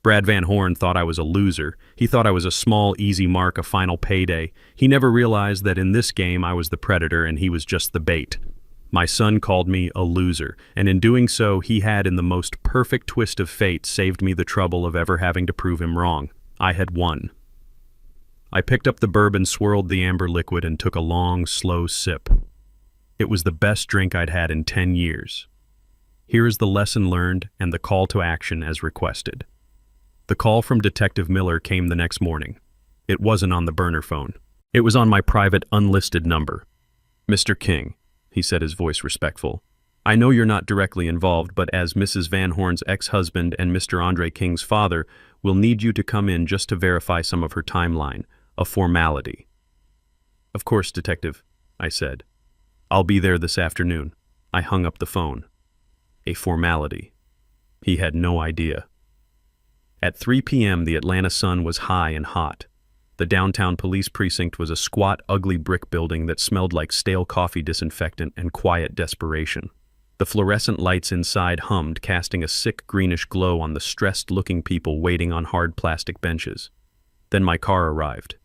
Brad Van Horn thought I was a loser. He thought I was a small, easy mark, a final payday. He never realized that in this game I was the predator and he was just the bait. My son called me a loser, and in doing so, he had, in the most perfect twist of fate, saved me the trouble of ever having to prove him wrong. I had won. I picked up the bourbon, swirled the amber liquid, and took a long, slow sip. It was the best drink I'd had in 10 years. Here is the lesson learned and the call to action as requested. The call from Detective Miller came the next morning. It wasn't on the burner phone. It was on my private, unlisted number. "Mr. King," he said, his voice respectful, "I know you're not directly involved, but as Mrs. Van Horn's ex-husband and Mr. Andre King's father, we'll need you to come in just to verify some of her timeline, a formality." "Of course, Detective," I said. "I'll be there this afternoon." I hung up the phone. A formality. He had no idea. At 3 p.m., the Atlanta sun was high and hot. The downtown police precinct was a squat, ugly brick building that smelled like stale coffee disinfectant and quiet desperation. The fluorescent lights inside hummed, casting a sick greenish glow on the stressed-looking people waiting on hard plastic benches. Then my car arrived.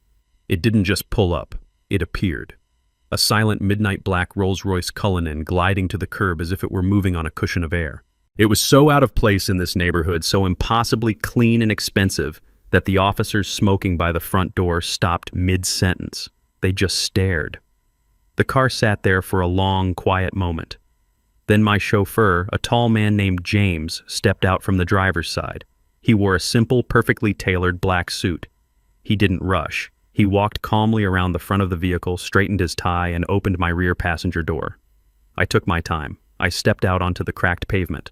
It didn't just pull up, it appeared. A silent midnight black Rolls-Royce Cullinan gliding to the curb as if it were moving on a cushion of air. It was so out of place in this neighborhood, so impossibly clean and expensive, that the officers smoking by the front door stopped mid-sentence. They just stared. The car sat there for a long, quiet moment. Then my chauffeur, a tall man named James, stepped out from the driver's side. He wore a simple, perfectly tailored black suit. He didn't rush. He walked calmly around the front of the vehicle, straightened his tie, and opened my rear passenger door. I took my time. I stepped out onto the cracked pavement.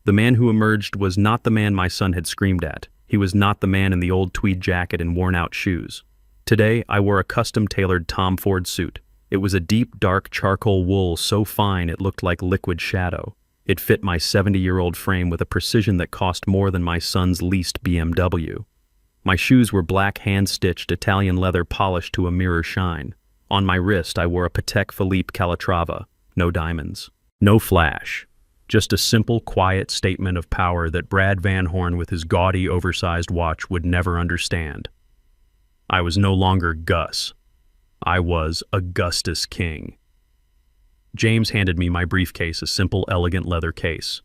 The man who emerged was not the man my son had screamed at. He was not the man in the old tweed jacket and worn-out shoes. Today, I wore a custom-tailored Tom Ford suit. It was a deep, dark charcoal wool so fine it looked like liquid shadow. It fit my 70-year-old frame with a precision that cost more than my son's leased BMW. My shoes were black hand-stitched Italian leather polished to a mirror shine. On my wrist, I wore a Patek Philippe Calatrava. No diamonds. No flash. Just a simple, quiet statement of power that Brad Van Horn with his gaudy, oversized watch would never understand. I was no longer Gus. I was Augustus King. James handed me my briefcase, a simple, elegant leather case.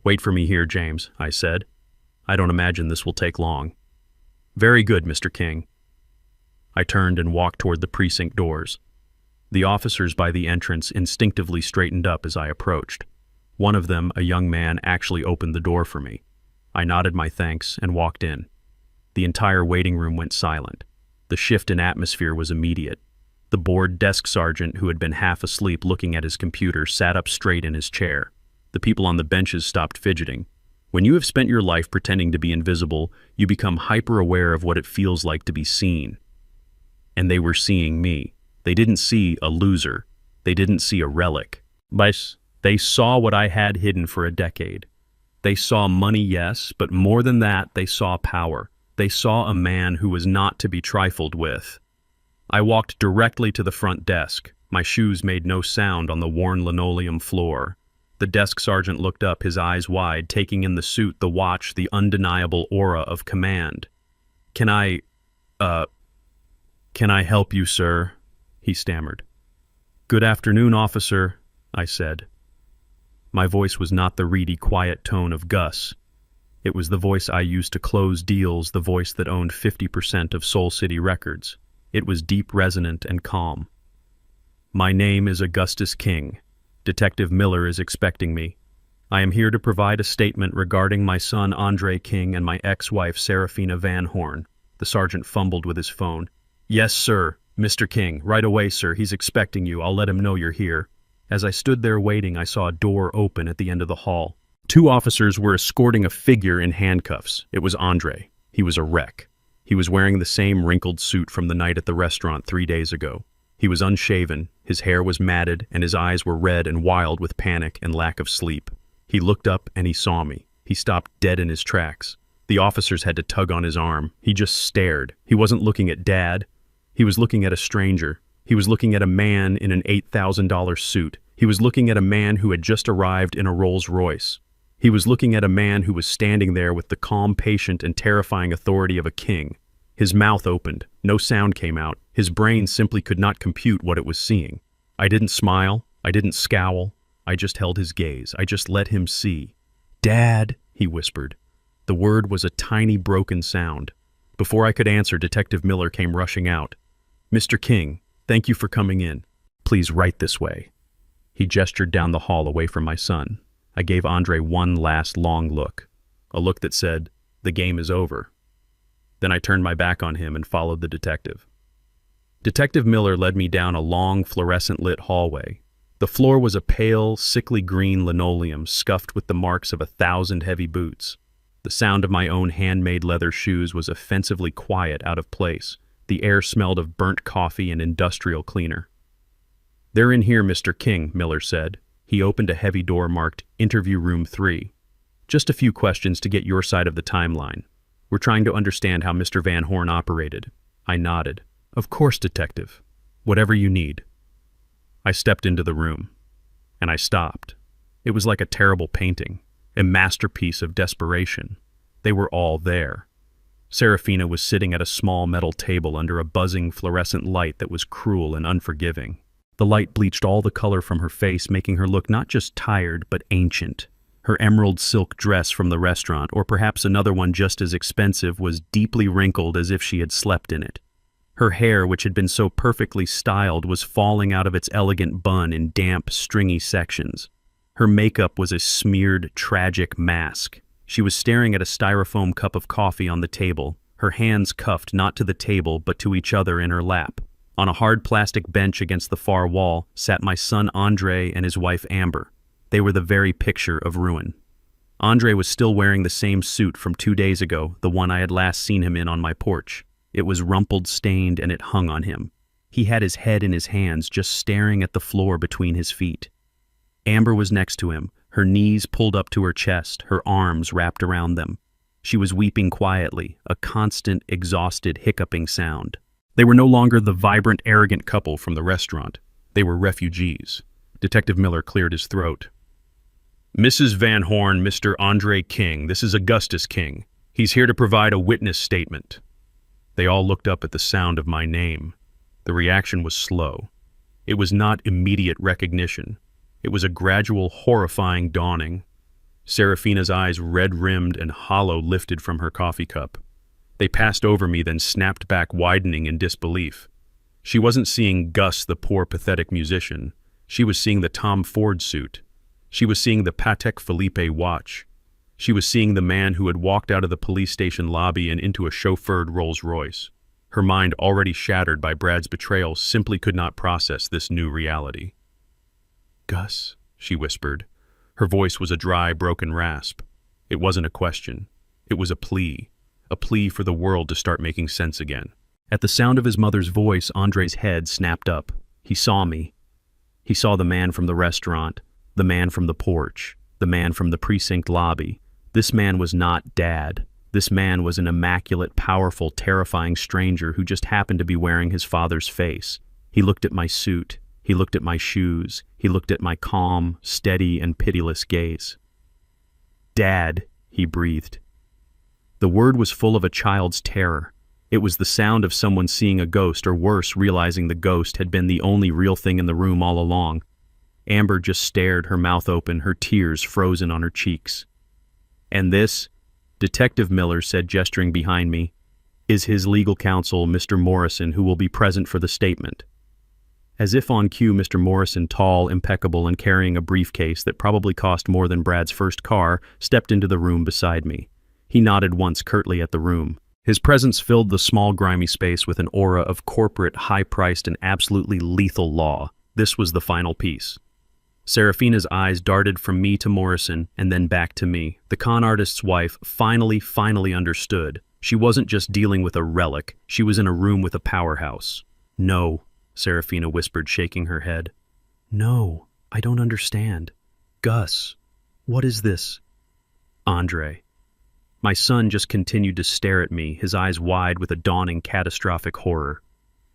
"Wait for me here, James," I said. "I don't imagine this will take long." "Very good, Mr. King." I turned and walked toward the precinct doors. The officers by the entrance instinctively straightened up as I approached. One of them, a young man, actually opened the door for me. I nodded my thanks and walked in. The entire waiting room went silent. The shift in atmosphere was immediate. The bored desk sergeant, who had been half asleep looking at his computer, sat up straight in his chair. The people on the benches stopped fidgeting. When you have spent your life pretending to be invisible, you become hyper-aware of what it feels like to be seen. And they were seeing me. They didn't see a loser. They didn't see a relic. But they saw what I had hidden for a decade. They saw money, yes, but more than that, they saw power. They saw a man who was not to be trifled with. I walked directly to the front desk. My shoes made no sound on the worn linoleum floor. The desk sergeant looked up, his eyes wide, taking in the suit, the watch, the undeniable aura of command. Can I help you, sir?" he stammered. "Good afternoon, officer," I said. My voice was not the reedy, quiet tone of Gus. It was the voice I used to close deals, the voice that owned 50% of Soul City Records. It was deep, resonant, and calm. "My name is Augustus King. Detective Miller is expecting me. I am here to provide a statement regarding my son Andre King and my ex-wife Serafina Van Horn." The sergeant fumbled with his phone. "Yes, sir. Mr. King. Right away, sir. He's expecting you. I'll let him know you're here." As I stood there waiting, I saw a door open at the end of the hall. 2 officers were escorting a figure in handcuffs. It was Andre. He was a wreck. He was wearing the same wrinkled suit from the night at the restaurant 3 days ago. He was unshaven, his hair was matted, and his eyes were red and wild with panic and lack of sleep. He looked up and he saw me. He stopped dead in his tracks. The officers had to tug on his arm. He just stared. He wasn't looking at Dad. He was looking at a stranger. He was looking at a man in an $8,000 suit. He was looking at a man who had just arrived in a Rolls-Royce. He was looking at a man who was standing there with the calm, patient, and terrifying authority of a king. His mouth opened. No sound came out. His brain simply could not compute what it was seeing. I didn't smile. I didn't scowl. I just held his gaze. I just let him see. "Dad," he whispered. The word was a tiny, broken sound. Before I could answer, Detective Miller came rushing out. "Mr. King, thank you for coming in. Please right this way." He gestured down the hall away from my son. I gave Andre one last long look, a look that said, "The game is over." Then I turned my back on him and followed the detective. Detective Miller led me down a long, fluorescent-lit hallway. The floor was a pale, sickly green linoleum scuffed with the marks of 1,000 heavy boots. The sound of my own handmade leather shoes was offensively quiet, out of place. The air smelled of burnt coffee and industrial cleaner. "They're in here, Mr. King," Miller said. He opened a heavy door marked Interview Room 3. "Just a few questions to get your side of the timeline. We're trying to understand how Mr. Van Horn operated." I nodded. "Of course, Detective. Whatever you need." I stepped into the room, and I stopped. It was like a terrible painting, a masterpiece of desperation. They were all there. Serafina was sitting at a small metal table under a buzzing fluorescent light that was cruel and unforgiving. The light bleached all the color from her face, making her look not just tired, but ancient. Her emerald silk dress from the restaurant, or perhaps another one just as expensive, was deeply wrinkled as if she had slept in it. Her hair, which had been so perfectly styled, was falling out of its elegant bun in damp, stringy sections. Her makeup was a smeared, tragic mask. She was staring at a styrofoam cup of coffee on the table, her hands cuffed not to the table but to each other in her lap. On a hard plastic bench against the far wall sat my son Andre and his wife Amber. They were the very picture of ruin. Andre was still wearing the same suit from 2 days ago, the one I had last seen him in on my porch. It was rumpled, stained, and it hung on him. He had his head in his hands, just staring at the floor between his feet. Amber was next to him, her knees pulled up to her chest, her arms wrapped around them. She was weeping quietly, a constant, exhausted, hiccuping sound. They were no longer the vibrant, arrogant couple from the restaurant. They were refugees. Detective Miller cleared his throat. "Mrs. Van Horn, Mr. Andre King, this is Augustus King. He's here to provide a witness statement." They all looked up at the sound of my name. The reaction was slow. It was not immediate recognition. It was a gradual, horrifying dawning. Serafina's eyes, red-rimmed and hollow, lifted from her coffee cup. They passed over me, then snapped back, widening in disbelief. She wasn't seeing Gus, the poor, pathetic musician. She was seeing the Tom Ford suit. She was seeing the Patek Philippe watch. She was seeing the man who had walked out of the police station lobby and into a chauffeured Rolls-Royce. Her mind, already shattered by Brad's betrayal, simply could not process this new reality. "Gus," she whispered. Her voice was a dry, broken rasp. It wasn't a question. It was a plea for the world to start making sense again. At the sound of his mother's voice, Andre's head snapped up. He saw me. He saw the man from the restaurant, the man from the porch, the man from the precinct lobby. This man was not Dad. This man was an immaculate, powerful, terrifying stranger who just happened to be wearing his father's face. He looked at my suit. He looked at my shoes. He looked at my calm, steady, and pitiless gaze. "Dad," he breathed. The word was full of a child's terror. It was the sound of someone seeing a ghost, or worse, realizing the ghost had been the only real thing in the room all along. Amber just stared, her mouth open, her tears frozen on her cheeks. "And this," Detective Miller said, gesturing behind me, "is his legal counsel, Mr. Morrison, who will be present for the statement." As if on cue, Mr. Morrison, tall, impeccable, and carrying a briefcase that probably cost more than Brad's first car, stepped into the room beside me. He nodded once curtly at the room. His presence filled the small, grimy space with an aura of corporate, high-priced, and absolutely lethal law. This was the final piece. Serafina's eyes darted from me to Morrison and then back to me. The con artist's wife finally understood. She wasn't just dealing with a relic. She was in a room with a powerhouse. "No," Serafina whispered, shaking her head. "No, I don't understand. Gus, what is this?" "Andre." My son just continued to stare at me, his eyes wide with a dawning catastrophic horror.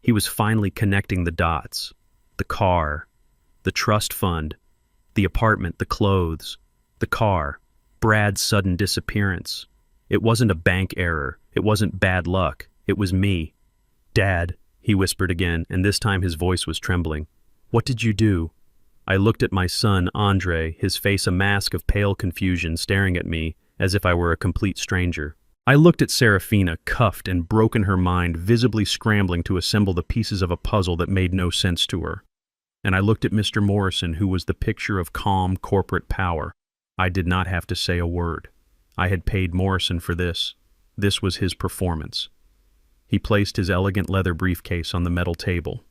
He was finally connecting the dots. The car, the trust fund, the apartment, the clothes, the car, Brad's sudden disappearance. It wasn't a bank error. It wasn't bad luck. It was me. "Dad," he whispered again, and this time his voice was trembling. "What did you do?" I looked at my son, Andre, his face a mask of pale confusion, staring at me as if I were a complete stranger. I looked at Serafina, cuffed and broken her mind, visibly scrambling to assemble the pieces of a puzzle that made no sense to her. And I looked at Mr. Morrison, who was the picture of calm corporate power. I did not have to say a word. I had paid Morrison for this. This was his performance. He placed his elegant leather briefcase on the metal table.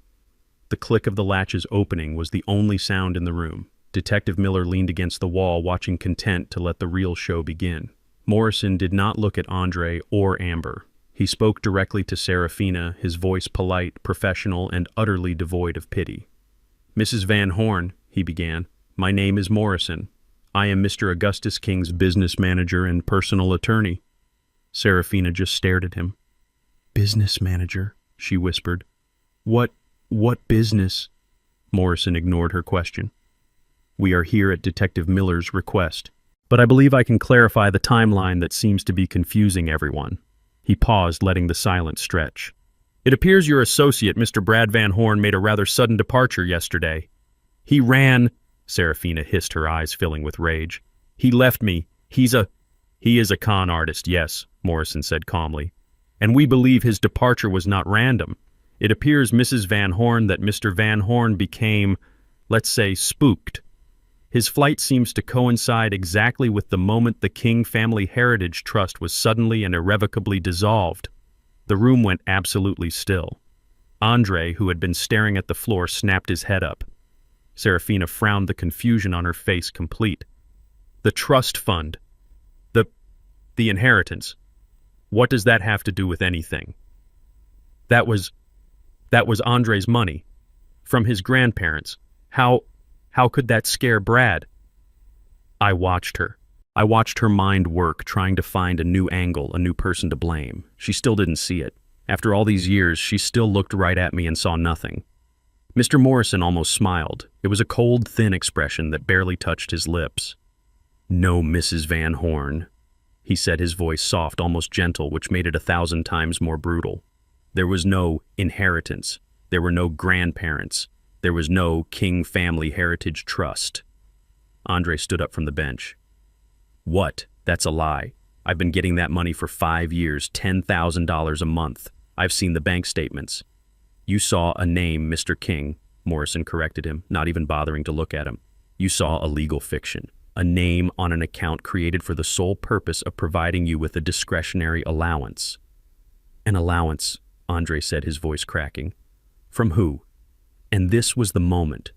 The click of the latches opening was the only sound in the room. Detective Miller leaned against the wall, watching content to let the real show begin. Morrison did not look at Andre or Amber. He spoke directly to Serafina, his voice polite, professional, and utterly devoid of pity. "Mrs. Van Horn," he began, "my name is Morrison. I am Mr. Augustus King's business manager and personal attorney." Serafina just stared at him. "Business manager," she whispered. What business?" Morrison ignored her question. "We are here at Detective Miller's request, but I believe I can clarify the timeline that seems to be confusing everyone." He paused, letting the silence stretch. "It appears your associate, Mr. Brad Van Horn, made a rather sudden departure yesterday. He ran," Serafina hissed, her eyes filling with rage. "He left me. He is a con artist, yes," Morrison said calmly. "And we believe his departure was not random. It appears, Mrs. Van Horn, that Mr. Van Horn became, let's say, spooked. His flight seems to coincide exactly with the moment the King Family Heritage Trust was suddenly and irrevocably dissolved." The room went absolutely still. Andre, who had been staring at the floor, snapped his head up. Serafina frowned, the confusion on her face complete. "The trust fund. The inheritance. What does that have to do with anything? That was Andre's money. From his grandparents. How could that scare Brad?" I watched her. I watched her mind work, trying to find a new angle, a new person to blame. She still didn't see it. After all these years, she still looked right at me and saw nothing. Mr. Morrison almost smiled. It was a cold, thin expression that barely touched his lips. "No, Mrs. Van Horn," he said, his voice soft, almost gentle, which made it 1,000 times more brutal. "There was no inheritance. There were no grandparents. There was no King Family Heritage Trust." Andre stood up from the bench. "What? That's a lie. I've been getting that money for 5 years, $10,000 a month. I've seen the bank statements." "You saw a name, Mr. King," Morrison corrected him, not even bothering to look at him. "You saw a legal fiction, a name on an account created for the sole purpose of providing you with a discretionary allowance." "An allowance," Andre said, his voice cracking. "From who?" And this was the moment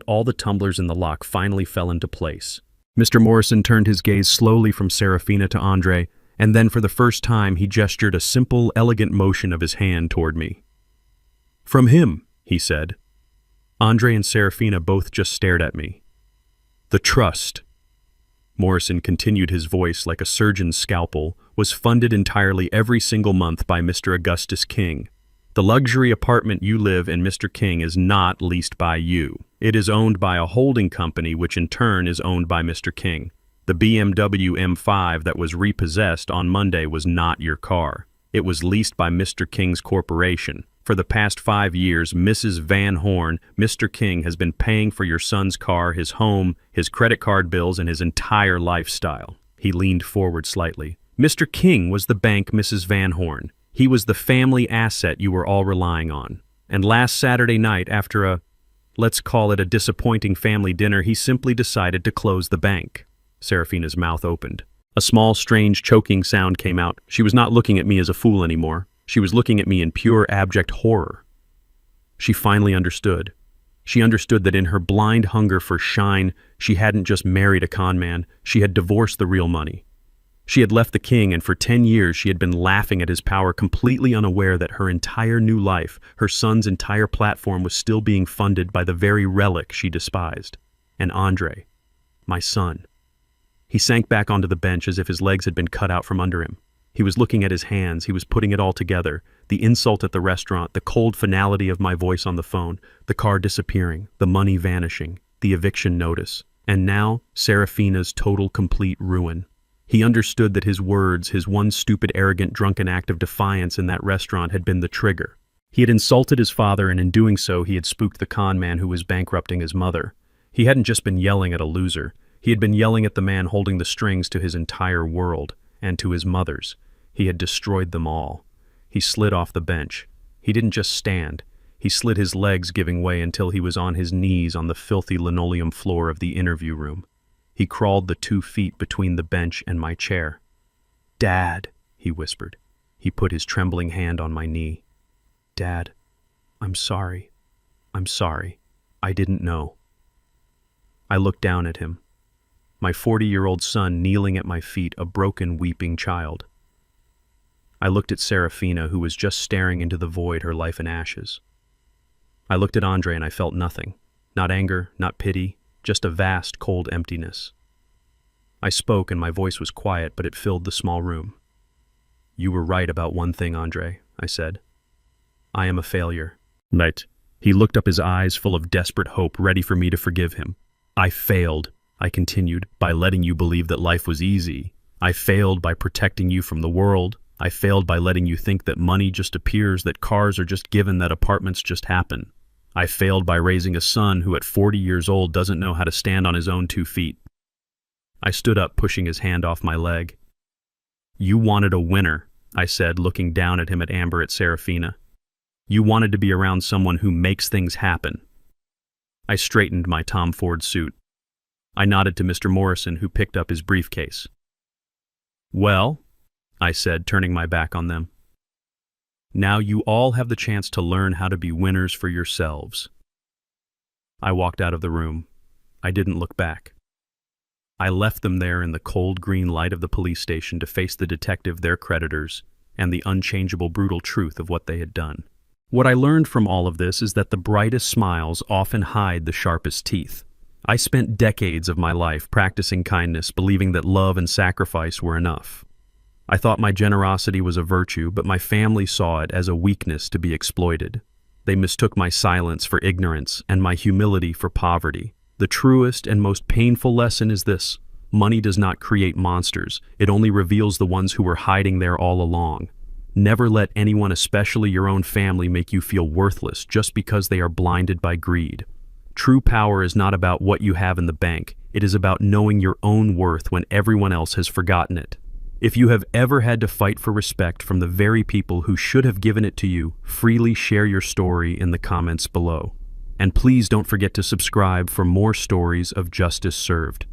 all the tumblers in the lock finally fell into place. Mr. Morrison turned his gaze slowly from Serafina to Andre, and then for the first time he gestured a simple, elegant motion of his hand toward me. "From him," he said. Andre and Serafina both just stared at me. "The trust," Morrison continued, his voice like a surgeon's scalpel, "was funded entirely every single month by Mr. Augustus King. The luxury apartment you live in, Mr. King, is not leased by you. It is owned by a holding company, which in turn is owned by Mr. King. The BMW M5 that was repossessed on Monday was not your car. It was leased by Mr. King's corporation. For the past 5 years, Mrs. Van Horn, Mr. King has been paying for your son's car, his home, his credit card bills, and his entire lifestyle." He leaned forward slightly. "Mr. King was the bank, Mrs. Van Horn. He was the family asset you were all relying on. And last Saturday night, after let's call it a disappointing family dinner, he simply decided to close the bank." Serafina's mouth opened. A small, strange, choking sound came out. She was not looking at me as a fool anymore. She was looking at me in pure, abject horror. She finally understood. She understood that in her blind hunger for shine, she hadn't just married a con man, she had divorced the real money. She had left the king, and for 10 years she had been laughing at his power, completely unaware that her entire new life, her son's entire platform, was still being funded by the very relic she despised. And Andre, my son. He sank back onto the bench as if his legs had been cut out from under him. He was looking at his hands, he was putting it all together. The insult at the restaurant, the cold finality of my voice on the phone, the car disappearing, the money vanishing, the eviction notice, and now Serafina's total, complete ruin. He understood that his words, his one stupid, arrogant, drunken act of defiance in that restaurant had been the trigger. He had insulted his father, and in doing so he had spooked the con man who was bankrupting his mother. He hadn't just been yelling at a loser. He had been yelling at the man holding the strings to his entire world, and to his mother's. He had destroyed them all. He slid off the bench. He didn't just stand. He slid his legs, giving way until he was on his knees on the filthy linoleum floor of the interview room. He crawled the 2 feet between the bench and my chair. "Dad," he whispered. He put his trembling hand on my knee. "Dad, I'm sorry. I'm sorry. I didn't know." I looked down at him. My 40-year-old son kneeling at my feet, a broken, weeping child. I looked at Serafina, who was just staring into the void, her life in ashes. I looked at Andre and I felt nothing. Not anger, not pity, just a vast, cold emptiness. I spoke and my voice was quiet, but it filled the small room. "You were right about one thing, Andre," I said. "I am a failure." Right. He looked up, his eyes full of desperate hope, ready for me to forgive him. "I failed," I continued, "by letting you believe that life was easy. I failed by protecting you from the world. I failed by letting you think that money just appears, that cars are just given, that apartments just happen. I failed by raising a son who at 40 years old doesn't know how to stand on his own 2 feet. I stood up, pushing his hand off my leg. "You wanted a winner," I said, looking down at him, at Amber, at Serafina. "You wanted to be around someone who makes things happen." I straightened my Tom Ford suit. I nodded to Mr. Morrison, who picked up his briefcase. "Well," I said, turning my back on them, "now you all have the chance to learn how to be winners for yourselves." I walked out of the room. I didn't look back. I left them there in the cold green light of the police station to face the detective, their creditors, and the unchangeable, brutal truth of what they had done. What I learned from all of this is that the brightest smiles often hide the sharpest teeth. I spent decades of my life practicing kindness, believing that love and sacrifice were enough. I thought my generosity was a virtue, but my family saw it as a weakness to be exploited. They mistook my silence for ignorance and my humility for poverty. The truest and most painful lesson is this: money does not create monsters. It only reveals the ones who were hiding there all along. Never let anyone, especially your own family, make you feel worthless just because they are blinded by greed. True power is not about what you have in the bank. It is about knowing your own worth when everyone else has forgotten it. If you have ever had to fight for respect from the very people who should have given it to you, freely share your story in the comments below. And please don't forget to subscribe for more stories of justice served.